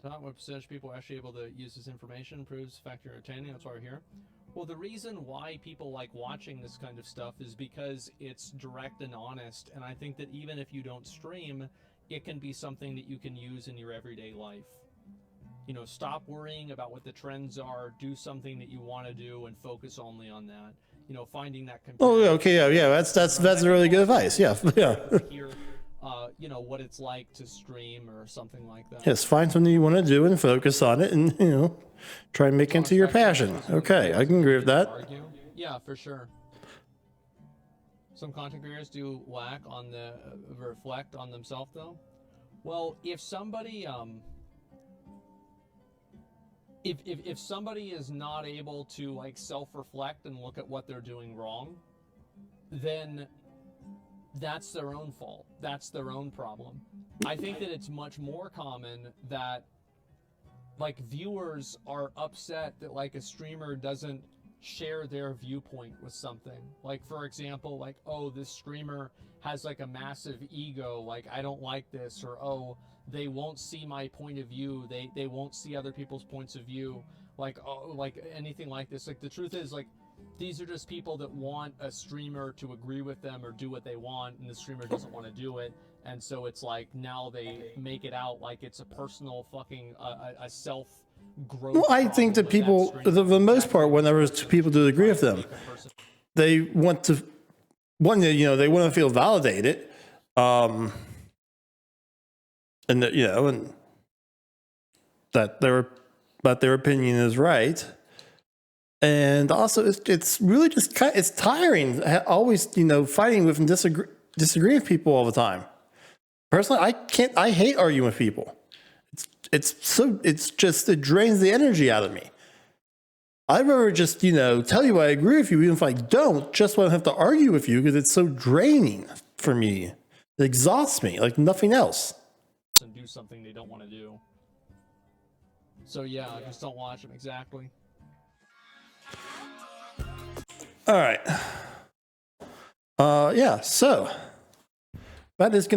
[SPEAKER 2] What percentage of people are actually able to use this information proves factor entertaining. That's why we're here. Well, the reason why people like watching this kind of stuff is because it's direct and honest. And I think that even if you don't stream, it can be something that you can use in your everyday life. You know, stop worrying about what the trends are. Do something that you want to do and focus only on that. You know, finding that.
[SPEAKER 1] Oh, okay, yeah. That's really good advice. Yeah.
[SPEAKER 2] Hear, you know, what it's like to stream or something like that.
[SPEAKER 1] Yes, find something you want to do and focus on it, and try and make it into your passion. Okay, I can agree with that.
[SPEAKER 2] Yeah, for sure. Some content creators do reflect on themselves though. Well, if somebody if somebody is not able to like self-reflect and look at what they're doing wrong, then that's their own fault. That's their own problem. I think that it's much more common that like viewers are upset that like a streamer doesn't share their viewpoint with something. Like, for example, like, oh, this streamer has like a massive ego, like I don't like this, or oh, they won't see my point of view, they won't see other people's points of view, like, oh, like anything like this. Like, the truth is, like, these are just people that want a streamer to agree with them or do what they want, and the streamer doesn't want to do it. And so it's like now they make it out like it's a personal fucking a self growth.
[SPEAKER 1] Well, I think that people, for the most part, whenever people do agree with them, they want to, they want to feel validated, and that and that their opinion is right. And also, it's really just it's tiring always fighting with and disagreeing with people all the time. Personally, I hate arguing with people. It drains the energy out of me. I'd rather just tell you I agree with you, even if I don't, just want to have to argue with you because it's so draining for me. It exhausts me like nothing else.
[SPEAKER 2] And do something they don't want to do. So yeah, just don't watch them. Exactly.
[SPEAKER 1] All right. Yeah. So that is going